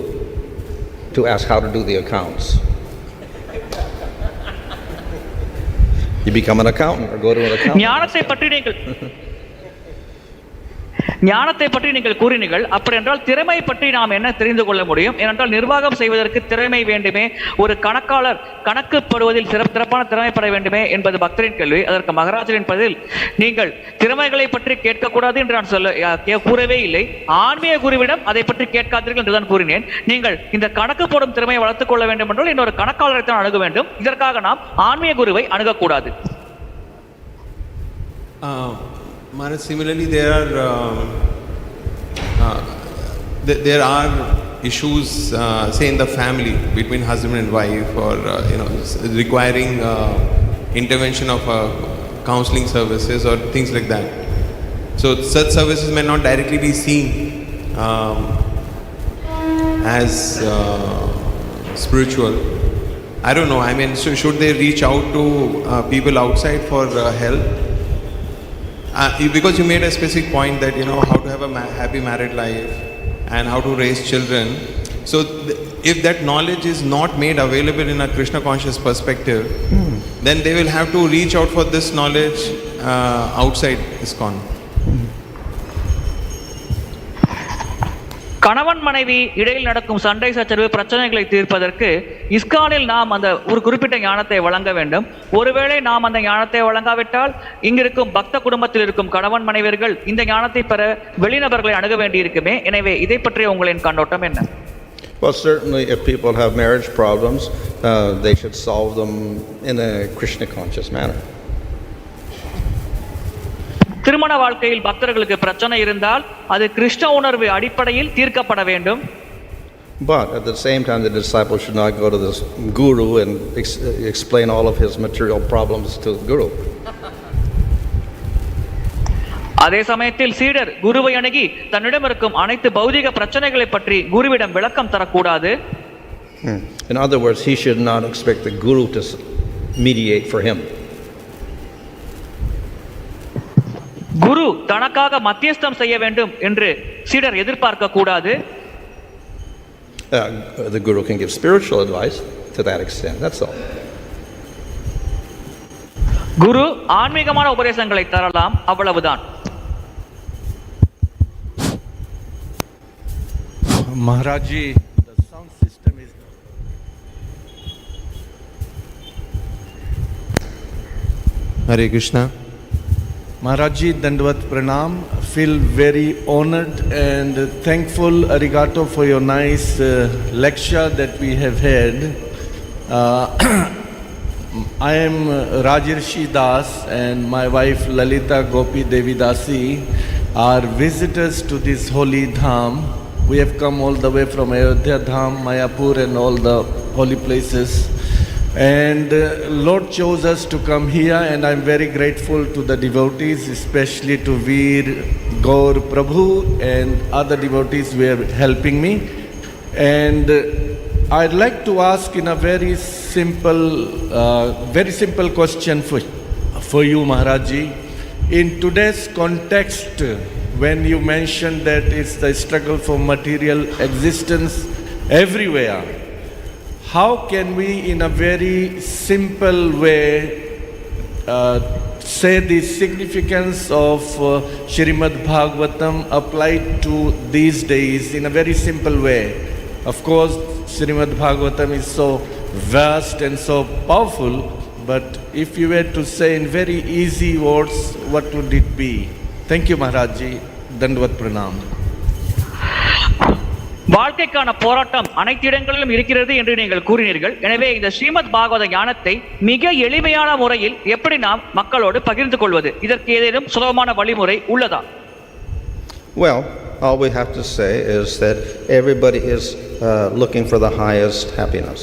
to ask how to do the accounts. You become an accountant or go to an accountant. ஞானத்தை பற்றி நீங்கள் கூறினீர்கள். அப்படி என்றால் திறமை பற்றி நாம் என்ன தெரிந்து கொள்ள முடியும்? ஏனென்றால் நிர்வாகம் செய்வதற்கு திறமை வேண்டுமே, ஒரு கணக்காளர் கணக்குப்படுவதில் சிறப்பான திறமை பெற வேண்டுமே என்பது பக்தரின் கேள்வி. அதற்கு மகாராஜரின் பதில், நீங்கள் திறமைகளை பற்றி கேட்கக்கூடாது என்று நான் கூறவே இல்லை. ஆன்மீக குருவிடம் அதை பற்றி கேட்காதீர்கள் என்று தான் கூறினேன். நீங்கள் இந்த கணக்கு போடும் திறமையை வளர்த்துக் கொள்ள வேண்டும் என்றால் இன்னொரு கணக்காளரை தான் அணுக வேண்டும். இதற்காக நாம் ஆன்மீக குருவை அணுகக்கூடாது. Maharaj, similarly there are issues, say in the family between husband and wife, or requiring intervention of counseling services or things like that. So such services may not directly be seen as spiritual. I don't know. I mean, so should they reach out to people outside for help? Because you made a specific point that how to have a happy married life and how to raise children. So if that knowledge is not made available in a Krishna conscious perspective, then they will have to reach out for this knowledge outside ISKCON. கணவன் மனைவி இடையில் நடக்கும் சண்டை சச்சரவு பிரச்சனைகளை தீர்ப்பதற்கு இஸ்கானில் நாம் அந்த ஒரு குறிப்பிட்ட ஞானத்தை வழங்க வேண்டும். ஒருவேளை நாம் அந்த ஞானத்தை வழங்காவிட்டால் இங்கிருக்கும் பக்த குடும்பத்தில் இருக்கும் கணவன் மனைவியர்கள் இந்த ஞானத்தை பெற வெளிநபர்களை அணுக வேண்டியிருக்குமே. எனவே இதை பற்றிய உங்களின் கண்ணோட்டம் என்ன? Well, certainly if people have marriage problems, they should solve them in a Krishna conscious manner. திருமண வாழ்க்கையில் பக்தர்களுக்கு பிரச்சனை இருந்தால் அது கிருஷ்ண உணர்வு அடிப்படையில் தீர்க்கப்பட வேண்டும். But at the same time, the disciple should not go to this guru and explain all of his material problems to the guru. அதே சமயத்தில் சீடர் குருவை அணுகி தன்னிடம் இருக்கும் அனைத்து பௌதிக பிரச்சனைகளை பற்றி குருவிடம் விளக்கம் தரக்கூடாது. In other words, he should not expect the guru to mediate for him. குரு தனக்காக மத்தியஸ்தம் செய்ய வேண்டும் என்று சீடர் எதிர்பார்க்க கூடாது. The guru can give spiritual advice to that extent, that's all. குரு ஆன்மீகமான உபதேசங்களை தரலாம், அவ்வளவுதான். Maharaj, the sound system is... Hare Krishna. Maharaj, Dandavat Pranam. Feel very honored and thankful, arigato, for your nice lecture that we have had. I am Rajarshi Das and my wife Lalita Gopi Devi Dasi are visitors to this holy dham. We have come all the way from Ayodhya Dham, Mayapur and all the holy places. And Lord chose us to come here, and I'm very grateful to the devotees, especially to Veer, Gaur, Prabhu and other devotees who are helping me. And I'd like to ask in a very simple question for you, Maharaji. In today's context, when you mentioned that it's the struggle for material existence everywhere, how can we in a very simple way say the significance of Srimad Bhagavatam applied to these days in a very simple way? Of course, Srimad Bhagavatam is so vast and so powerful, but if you were to say in very easy words, what would it be? Thank you, Maharaji. Dandavat Pranam. வாழ்க்கைக்கான போராட்டம் அனைத்து இடங்களிலும் இருக்கிறது என்று நீங்கள் கூறினீர்கள். எனவே இந்த ஸ்ரீமத் பாகவத ஞானத்தை மிக எளிமையான முறையில் எப்படி நாம் மக்களோடு பகிர்ந்து கொள்வது, இதற்கு ஏதேனும் சுலபமான வழிமுறை உள்ளதா? Well, all we have to say is that everybody is looking for the highest happiness.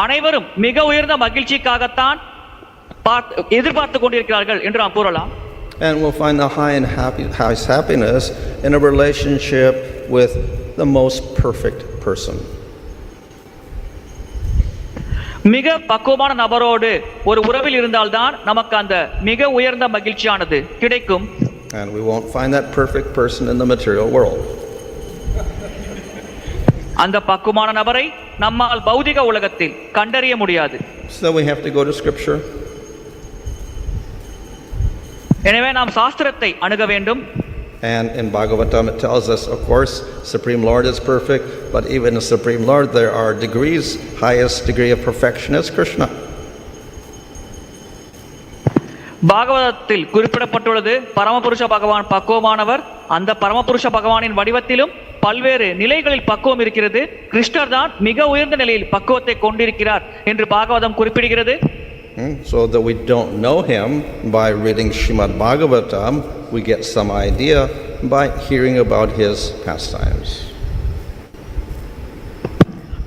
அனைவரும் மிக உயர்ந்த மகிழ்ச்சிக்காகத்தான் எதிர்பார்த்து கொண்டிருக்கிறார்கள் என்று நாம் கூறலாம். And we'll find the highest happiness in a relationship with the most perfect person. மிக பக்குவமான நபரோடு ஒரு உறவில் இருந்தால்தான் நமக்கு அந்த மிக உயர்ந்த மகிழ்ச்சியானது கிடைக்கும். And we won't find that perfect person in the material world. அந்த பக்குவமான நபரை நம்மால் பௌதிக உலகத்தில் கண்டறிய முடியாது. So we have to go to scripture. எனவே நாம் சாஸ்திரத்தை அணுக வேண்டும். And in Bhagavatam it tells us, of course, Supreme Lord is perfect, but even in Supreme Lord there are degrees. Highest degree of perfection is Krishna. பாகவதத்தில் குறிப்பிடப்பட்டுள்ளது, பரமபுருஷ பகவான் பக்குவமானவர். அந்த பரமபுருஷ பகவானின் வடிவத்திலும் பல்வேறு நிலைகளில் பக்குவம் இருக்கிறது. கிருஷ்ணர் தான் மிக உயர்ந்த நிலையில் பக்குவத்தை கொண்டிருக்கிறார் என்று பாகவதம் குறிப்பிடுகிறது. So that we don't know him by reading Srimad Bhagavatam, we get some idea by hearing about his pastimes.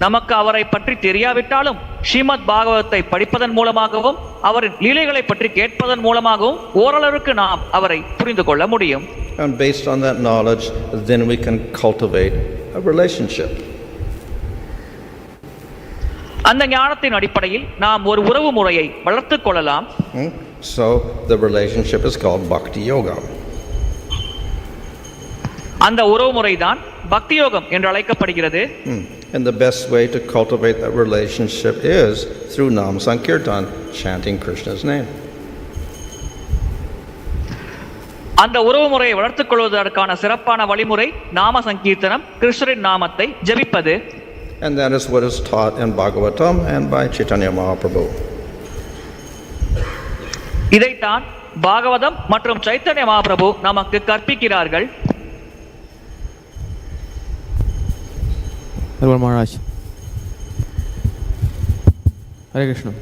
நமக்கு அவரை பற்றி தெரியாவிட்டாலும் ஸ்ரீமத் பாகவதத்தை படிப்பதன் மூலமாகவும் அவரின் லீலைகளை பற்றி கேட்பதன் மூலமாகவும் ஓரளவுக்கு நாம் அவரை புரிந்து கொள்ள முடியும். And based on that knowledge, then we can cultivate a relationship. அந்த ஞானத்தின் அடிப்படையில் நாம் ஒரு உறவு முறையை வளர்த்துக் கொள்ளலாம். So the relationship is called bhakti yoga. அந்த உறவு முறைதான் பக்தி யோகம் என்று அழைக்கப்படுகிறது. And the best way to cultivate that relationship is through Nam Sankirtan, chanting Krishna's name. அந்த உறவு முறையை வளர்த்துக் கொள்வதற்கான சிறப்பான வழிமுறை நாம சங்கீர்த்தனம், கிருஷ்ணரின் நாமத்தை ஜபிப்பது. And that is what is taught in Bhagavatam and by Chaitanya Mahaprabhu. இதைத்தான் பாகவதம் மற்றும் சைத்தன்ய மகாபிரபு நமக்கு கற்பிக்கிறார்கள். Maharaj. Hare Krishna.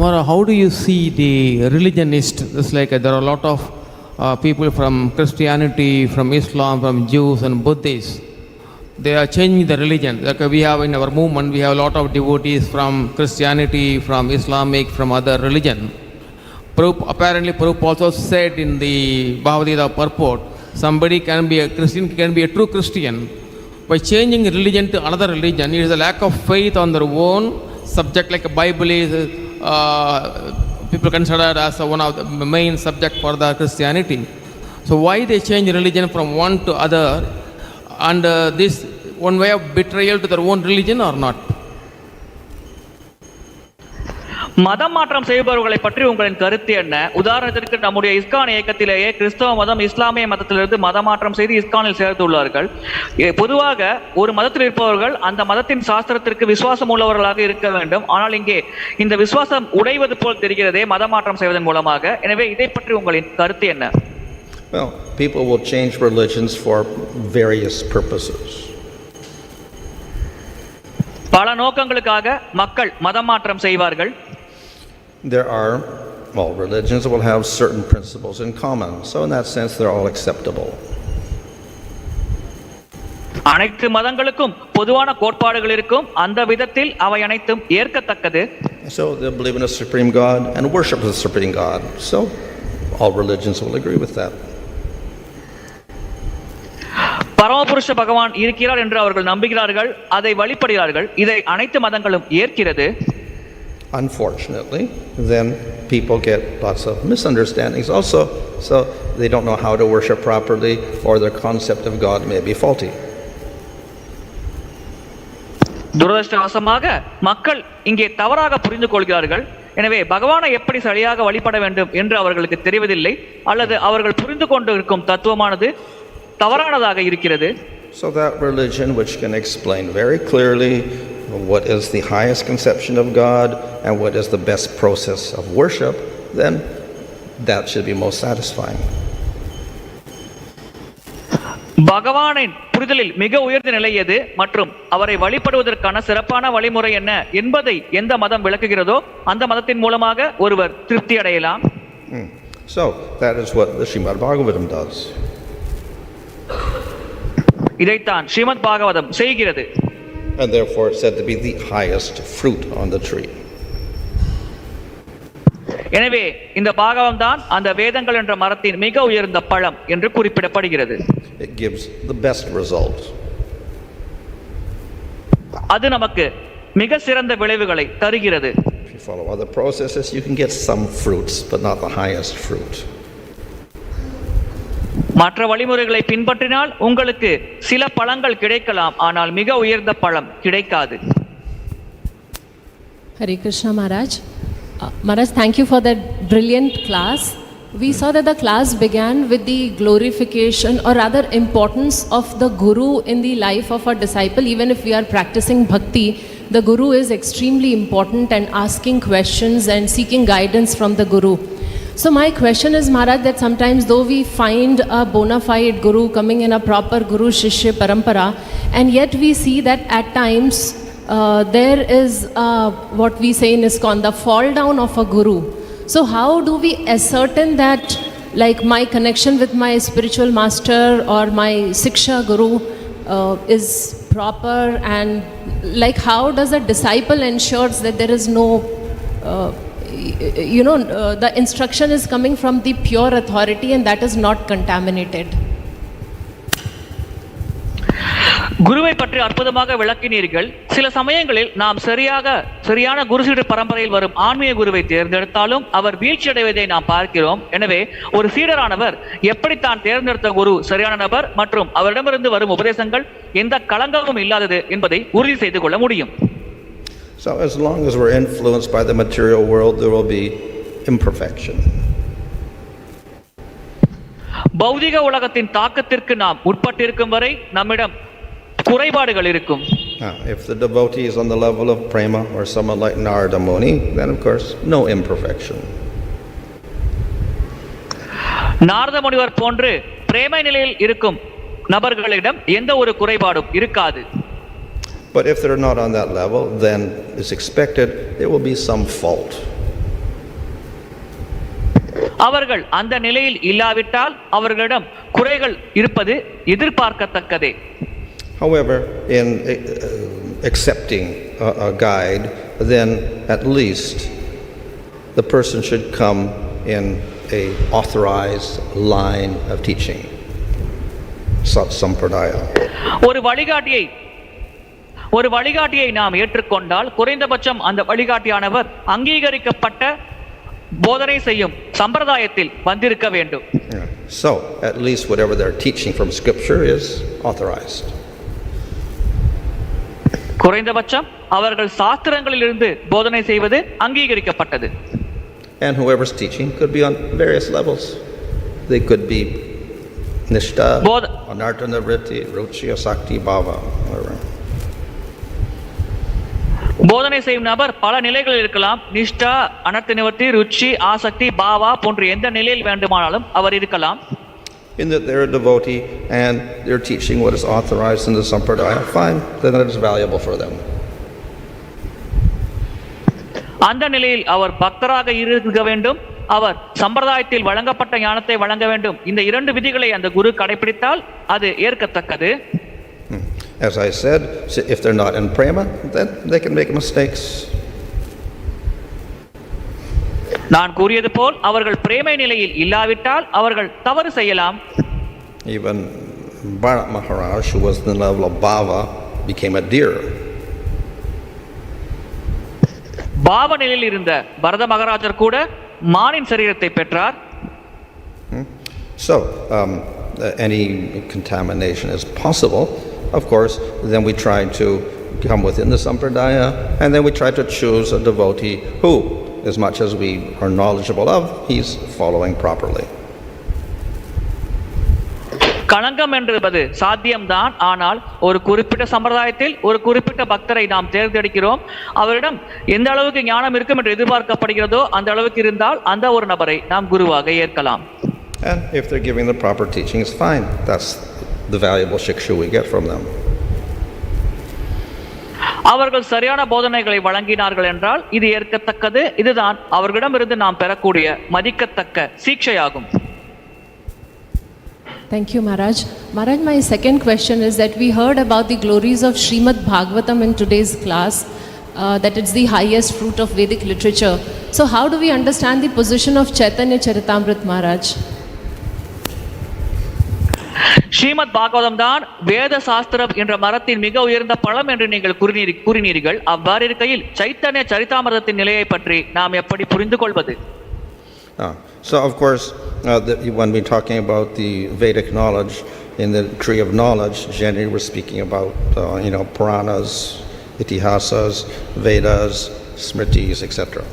Maharaj, how do you see the religionist? It's like there are a lot of people from Christianity, from Islam, from Jews and Buddhists. They are changing the religion. Like we have in our movement, we have a lot of devotees from Christianity, from Islamic, from other religion. Apparently, Prabhupada also said in the Bhagavad purport, somebody can be a Christian, can be a true Christian by changing religion to another religion. It is a lack of faith on their own subject, like a Bible is people considered as one of the main subject for the Christianity. So why they change religion from one to other, and this one way of betrayal to their own religion or not? மதம் மாற்றம் செய்பவர்களை பற்றி உங்களின் கருத்து என்ன? உதாரணத்திற்கு நம்முடைய ISKCON இயக்கத்திலேயே கிறிஸ்தவ மதம் இஸ்லாமிய மதத்திலிருந்து மதமாற்றம் செய்து இஸ்கானில் சேர்த்துள்ளார்கள். பொதுவாக ஒரு மதத்தில் இருப்பவர்கள் அந்த மதத்தின் சாஸ்திரத்திற்கு விசுவாசம் உள்ளவர்களாக இருக்க வேண்டும். ஆனால் இங்கே இந்த விசுவாசம் உடைவது போல் தெரிகிறதே மதமாற்றம் செய்வதன் மூலமாக. எனவே இதை பற்றி உங்களின் கருத்து என்ன? Well, people will change religions for various purposes. பல நோக்கங்களுக்காக மக்கள் மதமாற்றம் செய்வார்கள். There are, well, religions will have certain principles in common, so in that sense they're all acceptable. அனைத்து மதங்களுக்கும் பொதுவான கோட்பாடுகள் இருக்கும். அந்த விதத்தில் அவை அனைத்தும் ஏற்கத்தக்கது. So they believe in a supreme God and worship the supreme God. So all religions will agree with that. பரமபுருஷ பகவான் இருக்கிறார் என்று அவர்கள் நம்புகிறார்கள், அதை வழிபடுகிறார்கள். இதை அனைத்து மதங்களும் ஏற்கிறது. Unfortunately, then people get lots of misunderstandings also, so they don't know how to worship properly, or their concept of God may be faulty. துரதிர்ஷ்டவசமாக மக்கள் இங்கே தவறாக புரிந்து கொள்கிறார்கள். எனவே பகவானை எப்படி சரியாக வழிபட வேண்டும் என்று அவர்களுக்கு தெரிவதில்லை, அல்லது அவர்கள் புரிந்து கொண்டு இருக்கும் தத்துவமானது தவறானதாக இருக்கிறது. So that religion which can explain very clearly what is the highest conception of God and what is the best process of worship, then that should be most satisfying. பகவானின் புரிதலில் மிக உயர்ந்த நிலை எது மற்றும் அவரை வழிபடுவதற்கான சிறப்பான வழிமுறை என்ன என்பதை எந்த மதம் விளக்குகிறதோ அந்த மதத்தின் மூலமாக ஒருவர் திருப்தி அடையலாம். So that is what the Srimad Bhagavatam does. இதைத்தான் ஸ்ரீமத் பாகவதம் செய்கிறது. And therefore it's said to be the highest fruit on the tree. எனவே இந்த பாகவம் தான் அந்த வேதங்கள் என்ற மரத்தின் மிக உயர்ந்த பழம் என்று குறிப்பிடப்படுகிறது. It gives the best result. அது நமக்கு மிக சிறந்த விளைவுகளை தருகிறது. If you follow other processes, you can get some fruits, but not the highest fruit. மற்ற வழிமுறைகளை பின்பற்றினால் உங்களுக்கு சில பழங்கள் கிடைக்கலாம், ஆனால் மிக உயர்ந்த பழம் கிடைக்காது. Hare Krishna Maharaj. Maharaj, thank you for that brilliant class. We saw that the class began with the glorification or rather importance of the Guru in the life of a disciple. Even if we are practicing bhakti, the Guru is extremely important, and asking questions and seeking guidance from the Guru. So my question is, Maharaj, that sometimes though we find a bona fide Guru coming in a proper Guru Shishya Parampara, and yet we see that at times there is what we say in ISKCON, the fall down of a Guru. So how do we ascertain that, like, my connection with my spiritual master or my Siksha Guru is proper, and like how does a disciple ensures that there is no the instruction is coming from the pure authority and that is not contaminated? குருவை பற்றி அற்புதமாக விளக்கினீர்கள். சில சமயங்களில் நாம் சரியான குருசீட பரம்பரையில் வரும் ஆன்மீக குருவை தேர்ந்தெடுத்தாலும் அவர் வீழ்ச்சி அடைவதை நாம் பார்க்கிறோம். எனவே ஒரு சீடரானவர் எப்படி தான் தேர்ந்தெடுத்த குரு சரியான நபர் மற்றும் அவரிடமிருந்து வரும் உபதேசங்கள் எந்த களங்கமும் இல்லாதது என்பதை உறுதி செய்து கொள்ள முடியும். So as long as we're influenced by the material world, there will be imperfection. பௌதிக உலகத்தின் தாக்கத்திற்கு நாம் உட்பட்டிருக்கும் வரை நம்மிடம் குறைபாடுகள் இருக்கும். If the devotee is on the level of prema or someone like Narada Muni, then of course no imperfection. Narada முனிவர் போன்று பிரேமை நிலையில் இருக்கும் நபர்களிடம் எந்த ஒரு குறைபாடும் இருக்காது. But if they're not on that level, then it's expected there will be some fault. அவர்கள் அந்த நிலையில் இல்லாவிட்டால் அவர்களிடம் குறைகள் இருப்பது எதிர்பார்க்கத்தக்கதே. However, in accepting a guide, then at least the person should come in a authorized line of teaching. Sampradaya. ஒரு வழிகாட்டியை நாம் ஏற்றுக்கொண்டால் குறைந்தபட்சம் அந்த வழிகாட்டியானவர் அங்கீகரிக்கப்பட்ட போதனை செய்யும் சம்பிரதாயத்தில் வந்திருக்க வேண்டும். So at least whatever they're teaching from scripture is authorized. குறைந்தபட்சம் அவர்கள் சாஸ்திரங்களிலிருந்து போதனை செய்வது அங்கீகரிக்கப்பட்டது. And whoever's teaching could be on various levels. They could be Nishtha, Anartana Vritti, Ruchi, Sakti, Bhava. போதனை செய்யும் நபர் பல நிலைகளில் இருக்கலாம். நிஷ்டா, அனர்த்த நிவர்த்தி, ருச்சி, ஆசக்தி, பாவா போன்ற எந்த நிலையில் வேண்டுமானாலும் அவர் இருக்கலாம். In that they're a devotee and they're teaching what is authorized in the Sampradaya, fine, then it is valuable for them. அந்த நிலையில் அவர் பக்தராக இருக்க வேண்டும், அவர் சம்பிரதாயத்தில் வழங்கப்பட்ட ஞானத்தை வழங்க வேண்டும். இந்த இரண்டு விதிகளை அந்த குரு கடைபிடித்தால் அது ஏற்கத்தக்கது. As I said, if they're not in prema, then they can make mistakes. நான் கூறியது போல் அவர்கள் பிரேமை நிலையில் இல்லாவிட்டால் அவர்கள் தவறு செய்யலாம். Even Bharat Maharaj, who was in the level of Bhava, became a deer. பாவ நிலையில் இருந்த பரத மகாராஜர் கூட மானின் சரீரத்தை பெற்றார். So any contamination is possible. Of course, then we try to come within the Sampradaya, and then we try to choose a devotee who, as much as we are knowledgeable of, he's following properly. களங்கம் என்பது சாத்தியம்தான். ஆனால் ஒரு குறிப்பிட்ட சம்பிரதாயத்தில் ஒரு குறிப்பிட்ட பக்தரை நாம் தேர்ந்தெடுக்கிறோம். அவரிடம் எந்த அளவுக்கு ஞானம் இருக்கும் என்று எதிர்பார்க்கப்படுகிறதோ அந்த அளவுக்கு இருந்தால் அந்த ஒரு நபரை நாம் குருவாக ஏற்கலாம். And if they're giving the proper teaching, it's fine. That's the valuable shiksha we get from them. அவர்கள் சரியான போதனைகளை வழங்கினார்கள் என்றால் இது ஏற்கத்தக்கது. இதுதான் அவர்களிடமிருந்து நாம் பெறக்கூடிய மதிக்கத்தக்க சீட்சையாகும். Thank you, Maharaj. Maharaj, my second question is that we heard about the glories of Srimad Bhagavatam in today's class, that it's the highest fruit of Vedic literature. So how do we understand the position of Chaitanya Charitamrita, Maharaj? Srimad Bhagavatam தான் வேத சாஸ்திரம் என்ற மரத்தின் மிக உயர்ந்த பழம் என்று நீங்கள் கூறினீர்கள். அவ்வாறு இருக்கையில் சைத்தன்ய சரிதாமிரதத்தின் நிலையை பற்றி நாம் எப்படி புரிந்து கொள்வது? So of course, when we're talking about the Vedic knowledge, in the tree of knowledge, generally we're speaking about Puranas, Itihasas, Vedas, Smritis, etc.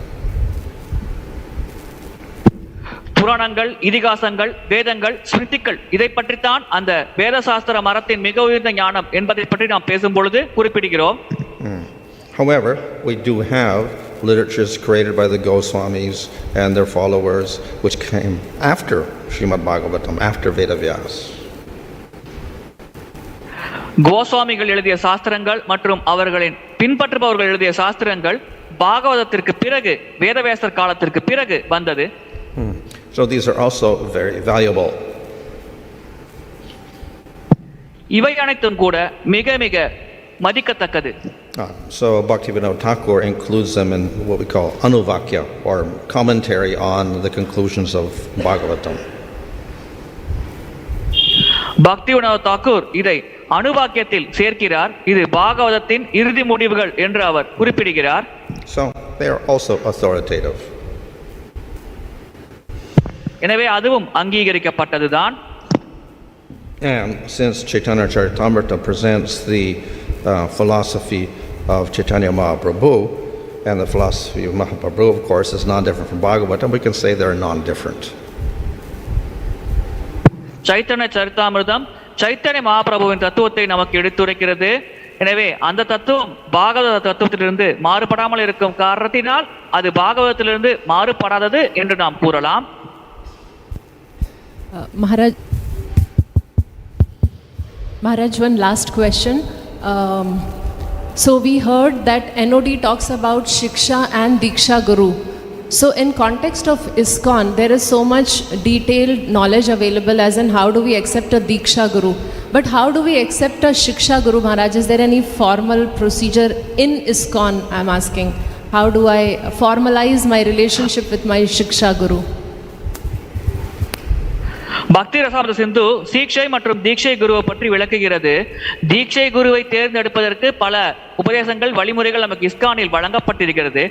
புராணங்கள், இதிகாசங்கள், வேதங்கள், ஸ்மிருதிகள் இதை பற்றித்தான் அந்த வேத சாஸ்திர மரத்தின் மிக உயர்ந்த ஞானம் என்பதை பற்றி நாம் பேசும் பொழுது குறிப்பிடுகிறோம். However, we do have literatures created by the Goswamis and their followers which came after Srimad Bhagavatam, after Vedavyas. கோஸ்வாமிகள் எழுதிய சாஸ்திரங்கள் மற்றும் அவர்களின் பின்பற்றுபவர்கள் எழுதிய சாஸ்திரங்கள் பாகவதத்திற்கு பிறகு, வேதவியாசர் காலத்திற்கு பிறகு வந்தது. So these are also very valuable. இவை அனைத்தும் கூட மிக மிக மதிக்கத்தக்கது. So Bhaktivinoda Thakur includes them in what we call Anuvakya, or commentary on the conclusions of Bhagavatam. Bhaktivinoda Thakur இதை அனுவாக்கியத்தில் சேர்க்கிறார். இது பாகவதத்தின் இறுதி முடிவுகள் என்று அவர் குறிப்பிடுகிறார். So they are also authoritative. எனவே அதுவும் அங்கீகரிக்கப்பட்டதுதான். And since Chaitanya Charitamrita presents the philosophy of Chaitanya Mahaprabhu, and the philosophy of Mahaprabhu, of course, is non-different from Bhagavatam, we can say they're non-different. Chaitanya சரிதாமிர்தம் Chaitanya மகாபிரபுவின் தத்துவத்தை நமக்கு எடுத்துரைக்கிறது. எனவே அந்த தத்துவம் பாகவத தத்துவத்திலிருந்து மாறுபடாமல் இருக்கும் காரணத்தினால் அது பாகவதத்திலிருந்து மாறுபடாதது என்று நாம் கூறலாம். Maharaj, one last question. So we heard that NOD talks about Shiksha and Diksha Guru. So in context of ISKCON, there is so much detailed knowledge available as in how do we accept a Diksha Guru. But how do we accept a Shiksha Guru, Maharaj? Is there any formal procedure in ISKCON, I'm asking? How do I formalize my relationship with my Shiksha Guru? பக்தி ரசாமத சிந்து சீக்ஷை மற்றும் தீட்சை குருவை பற்றி விளக்குகிறது. தீட்சை குருவை தேர்ந்தெடுப்பதற்கு பல உபதேசங்கள் வழிமுறைகள் நமக்கு இஸ்கானில் வழங்கப்பட்டிருக்கிறது.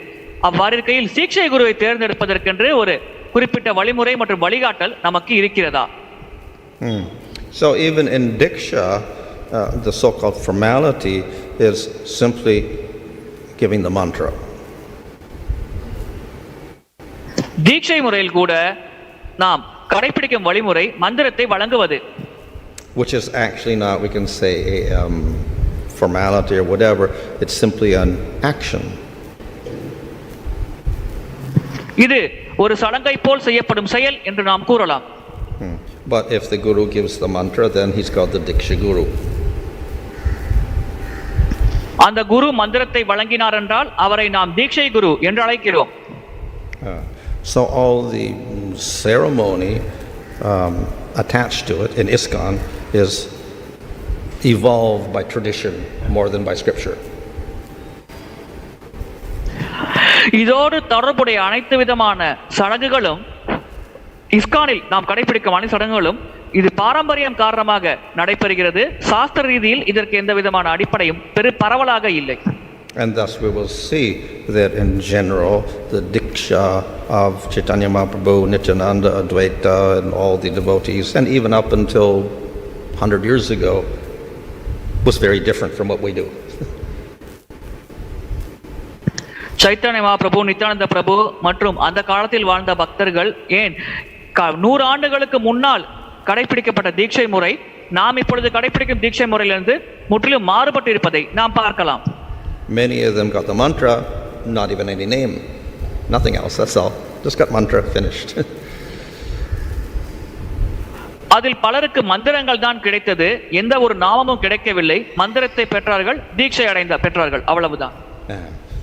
அவ்வாறு இருக்கையில் சீக்ஷை குருவை தேர்ந்தெடுப்பதற்கென்று ஒரு குறிப்பிட்ட வழிமுறை மற்றும் வழிகாட்டல் நமக்கு இருக்கிறதா? So even in Diksha, the so-called formality is simply giving the mantra. தீட்சை முறையில் கூட நாம் கடைபிடிக்கும் வழிமுறை மந்திரத்தை வழங்குவது. Which is actually not, we can say, a formality or whatever. It's simply an action. இது ஒரு சடங்கை போல் செய்யப்படும் செயல் என்று நாம் கூறலாம். But if the guru gives the mantra, then he's called the Diksha Guru. அந்த குரு மந்திரத்தை வழங்கினார் என்றால் அவரை நாம் தீட்சை குரு என்று அழைக்கிறோம். So all the ceremony attached to it in ISKCON is evolved by tradition more than by scripture. இதோடு தொடர்புடைய அனைத்து விதமான சடங்குகளும் இஸ்கானில் நாம் கடைபிடிக்கும் அனைத்து சடங்குகளும் இது பாரம்பரியம் காரணமாக நடைபெறுகிறது. சாஸ்திர ரீதியில் இதற்கு எந்த விதமான அடிப்படையும் பரவலாக இல்லை. And thus we will see that in general the Diksha of Chaitanya Mahaprabhu, Nityananda, Advaita and all the devotees, and even up until 100 years ago, was very different from what we do. Chaitanya Mahaprabhu, Nityananda பிரபு மற்றும் அந்த காலத்தில் வாழ்ந்த பக்தர்கள், ஏன் 100 ஆண்டுகளுக்கு முன்னால் கடைபிடிக்கப்பட்ட தீட்சை முறை நாம் இப்பொழுது கடைபிடிக்கும் தீட்சை முறையிலிருந்து முற்றிலும் மாறுபட்டு இருப்பதை நாம் பார்க்கலாம். Many of them got the mantra, not even any name, nothing else, that's all. Just got mantra, finished. அதில் பலருக்கு மந்திரங்கள் தான் கிடைத்தது, எந்த ஒரு நாமமும் கிடைக்கவில்லை. மந்திரத்தை பெற்றார்கள், தீட்சை பெற்றார்கள், அவ்வளவுதான்.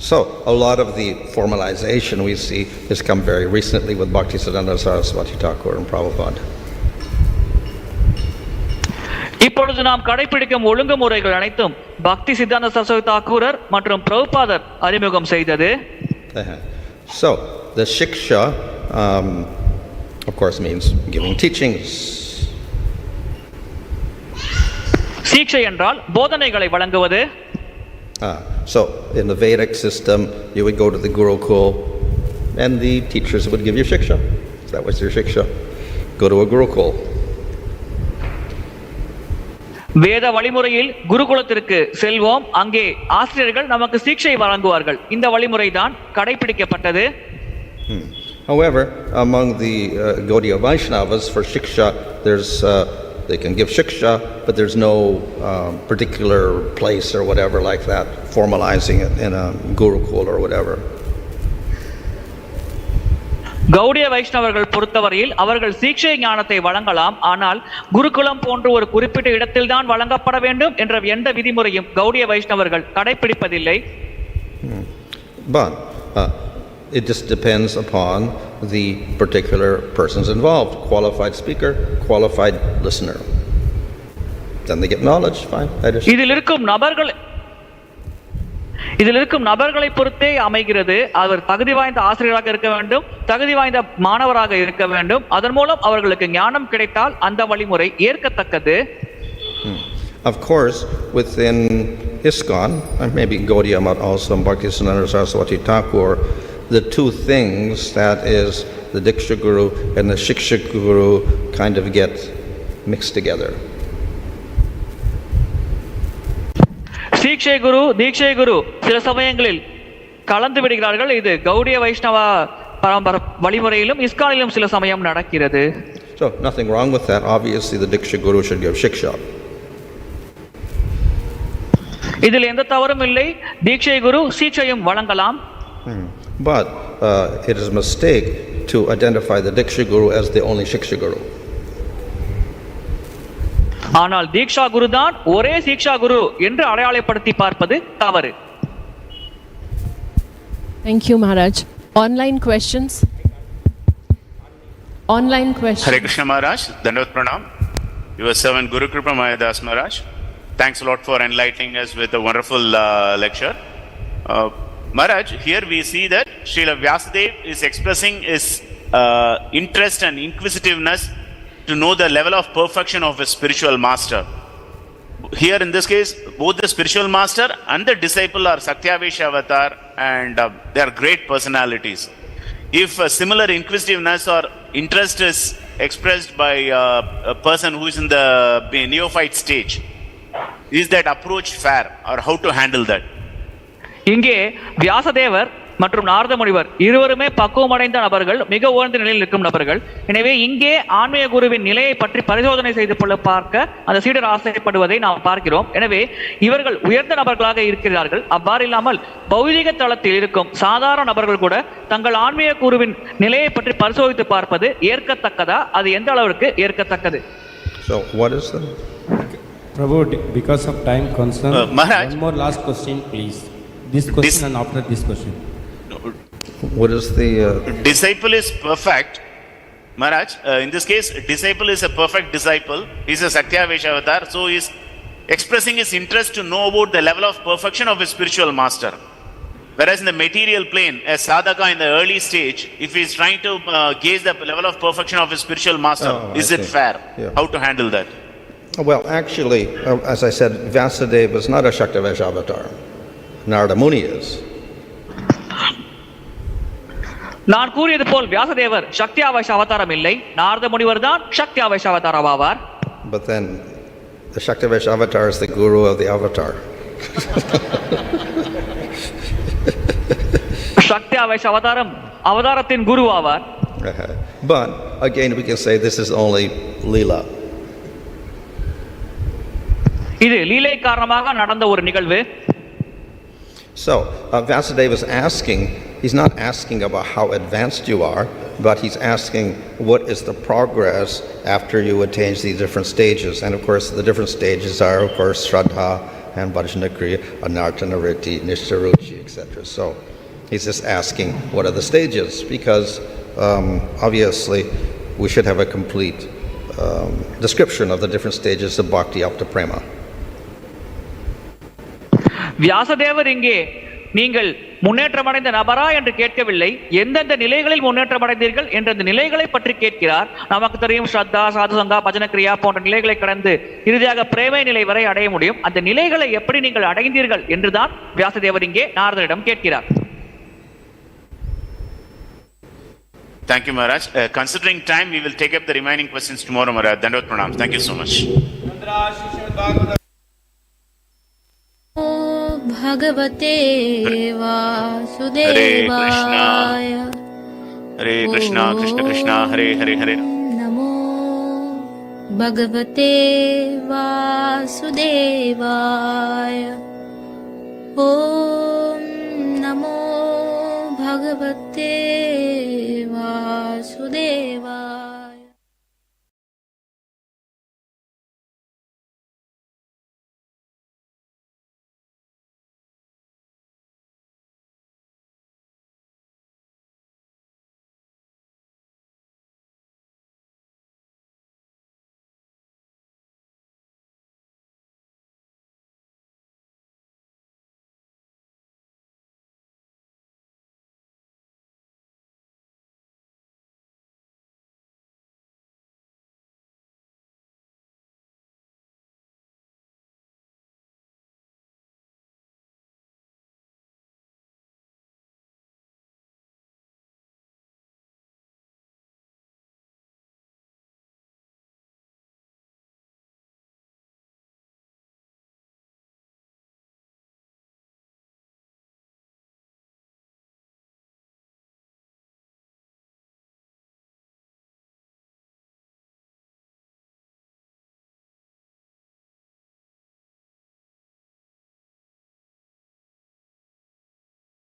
So a lot of the formalization we see has come very recently with Bhaktisiddhanta Saraswati Thakur and Prabhupada. இப்பொழுது நாம் கடைபிடிக்கும் ஒழுங்குமுறைகள் அனைத்தும் பக்தி சித்தாந்த சரஸ்வதி தாக்கூரர் மற்றும் பிரபுபாதர் அறிமுகம் செய்தது. So the shiksha of course means giving teachings. சீக்ஷை என்றால் போதனைகளை வழங்குவது. So in the Vedic system you would go to the Gurukul and the teachers would give you shiksha. That was your shiksha. Go to a Gurukul. வேத வழிமுறையில் குருகுலத்திற்கு செல்வோம், அங்கே ஆசிரியர்கள் நமக்கு சீக்ஷை வழங்குவார்கள். இந்த வழிமுறை தான் கடைபிடிக்கப்பட்டது. However, among the Gaudiya Vaishnavas, for shiksha there's they can give shiksha, but there's no particular place or whatever like that, formalizing it in a Gurukul or whatever. Gaudiya வைஷ்ணவர்கள் பொறுத்தவரையில் அவர்கள் சீக்ஷை ஞானத்தை வழங்கலாம், ஆனால் குருகுலம் போன்ற ஒரு குறிப்பிட்ட இடத்தில் தான் வழங்கப்பட வேண்டும் என்ற எந்த விதிமுறையும் கௌடிய வைஷ்ணவர்கள் கடைபிடிப்பதில்லை. But it just depends upon the particular persons involved, qualified speaker, qualified listener. Then they get knowledge, fine. இதில் இருக்கும் நபர்களை பொறுத்தே அமைகிறது. அவர் தகுதி வாய்ந்த ஆசிரியராக இருக்க வேண்டும், தகுதி வாய்ந்த மாணவராக இருக்க வேண்டும். அதன் மூலம் அவர்களுக்கு ஞானம் கிடைத்தால் அந்த வழிமுறை ஏற்கத்தக்கது. Of course, within ISKCON, and maybe Gaudiya Math also, Bhaktisiddhanta Saraswati Thakur, the two things, that is the Diksha Guru and the Shiksha Guru, kind of get mixed together. சீக்ஷை குரு, தீட்சை குரு சில சமயங்களில் கலந்து விடுகிறார்கள். இது கௌடிய வைஷ்ணவ பரம்பரை வழிமுறையிலும் இஸ்கானிலும் சில சமயம் நடக்கிறது. So nothing wrong with that. Obviously the Diksha Guru should give shiksha. இதில் எந்த தவறும் இல்லை. தீட்சை குரு சீக்ஷையும் வழங்கலாம். But it is a mistake to identify the Diksha Guru as the only Shiksha Guru. ஆனால் தீக்ஷா குரு தான் ஒரே சீக்ஷா குரு என்று அடையாளப்படுத்தி பார்ப்பது தவறு. Thank you, Maharaj. Online questions. Online questions. Hare Krishna Maharaj, Dandavat Pranam. Your servant Guru Kripa Mahadas Maharaj. Thanks a lot for enlightening us with a wonderful lecture. Maharaj, here we see that Srila Vyasadeva is expressing his interest and inquisitiveness to know the level of perfection of a spiritual master. Here in this case, both the spiritual master and the disciple are Satyavesha avatar, and they are great personalities. If a similar inquisitiveness or interest is expressed by a person who is in the neophyte stage, is that approach fair, or how to handle that? இங்கே வியாசதேவர் மற்றும் நாரத முனிவர் இருவருமே பக்குவமடைந்த நபர்கள், மிக உயர்ந்த நிலையில் இருக்கும் நபர்கள். எனவே இங்கே ஆன்மீக குருவின் நிலையை பற்றி பரிசோதனை செய்து கொள்ள பார்க்க அந்த சீடர் ஆசைப்படுவதை நாம் பார்க்கிறோம். எனவே இவர்கள் உயர்ந்த நபர்களாக இருக்கிறார்கள். அவ்வாறு இல்லாமல் பௌதிக தளத்தில் இருக்கும் சாதாரண நபர்கள் கூட தங்கள் ஆன்மீக குருவின் நிலையை பற்றி பரிசோதித்து பார்ப்பது ஏற்கத்தக்கதா? அது எந்த அளவிற்கு ஏற்கத்தக்கது? So what is the Prabhu, because of time concern, Maharaj, one more last question, please. This question and after this question. what is the disciple is perfect. Maharaj, in this case, disciple is a perfect disciple. He is a Satyavesha avatar, so he is expressing his interest to know about the level of perfection of his spiritual master. Whereas in the material plane, a sadhaka in the early stage, if he is trying to gauge the level of perfection of his spiritual master, is it fair? Yeah. How to handle that? Well, actually, as I said, Vyasadeva is not a Shaktavesha avatar. Narada Muni is. நான் கூறியது போல் வியாசதேவர் சக்தியாவேஷ அவதாரம் இல்லை, நாரத முனிவர் தான் சக்தியாவேஷ அவதாரம் ஆவார். But then the Shaktavesha avatar is the guru of the avatar. சக்தியாவேஷ அவதாரம் அவதாரத்தின் குரு ஆவார். But again, we can say this is only Leela. இது லீலை காரணமாக நடந்த ஒரு நிகழ்வு. So Vyasadeva is asking, he's not asking about how advanced you are, but he's asking what is the progress after you attain these different stages. And of course, the different stages are, of course, Shraddha and Vajnakriya, Anartanariti, Nishtaruchi, etc. So he's just asking what are the stages, because obviously we should have a complete description of the different stages of Bhakti up to Prema. வியாசதேவர் இங்கே நீங்கள் முன்னேற்றமடைந்த நபரா என்று கேட்கவில்லை, எந்தெந்த நிலைகளில் முன்னேற்றமடைந்தீர்கள் என்ற அந்த நிலைகளை பற்றி கேட்கிறார். நமக்கு தெரியும் ஸ்ரத்தா, சாதுசங்கா, பஜனக்கிரியா போன்ற நிலைகளை கடந்து இறுதியாக பிரேமை நிலை வரை அடைய முடியும். அந்த நிலைகளை எப்படி நீங்கள் அடைந்தீர்கள் என்றுதான் வியாசதேவர் இங்கே நாரதரிடம் கேட்கிறார். Thank you, Maharaj. Considering time, we will take up the remaining questions tomorrow, Maharaj. Dandavata pranam. Thank you so much. Bhagavate Vasudevaya. Hare Krishna, Krishna Krishna, Hare Hare, Hare Namo Bhagavate Vasudevaya. Om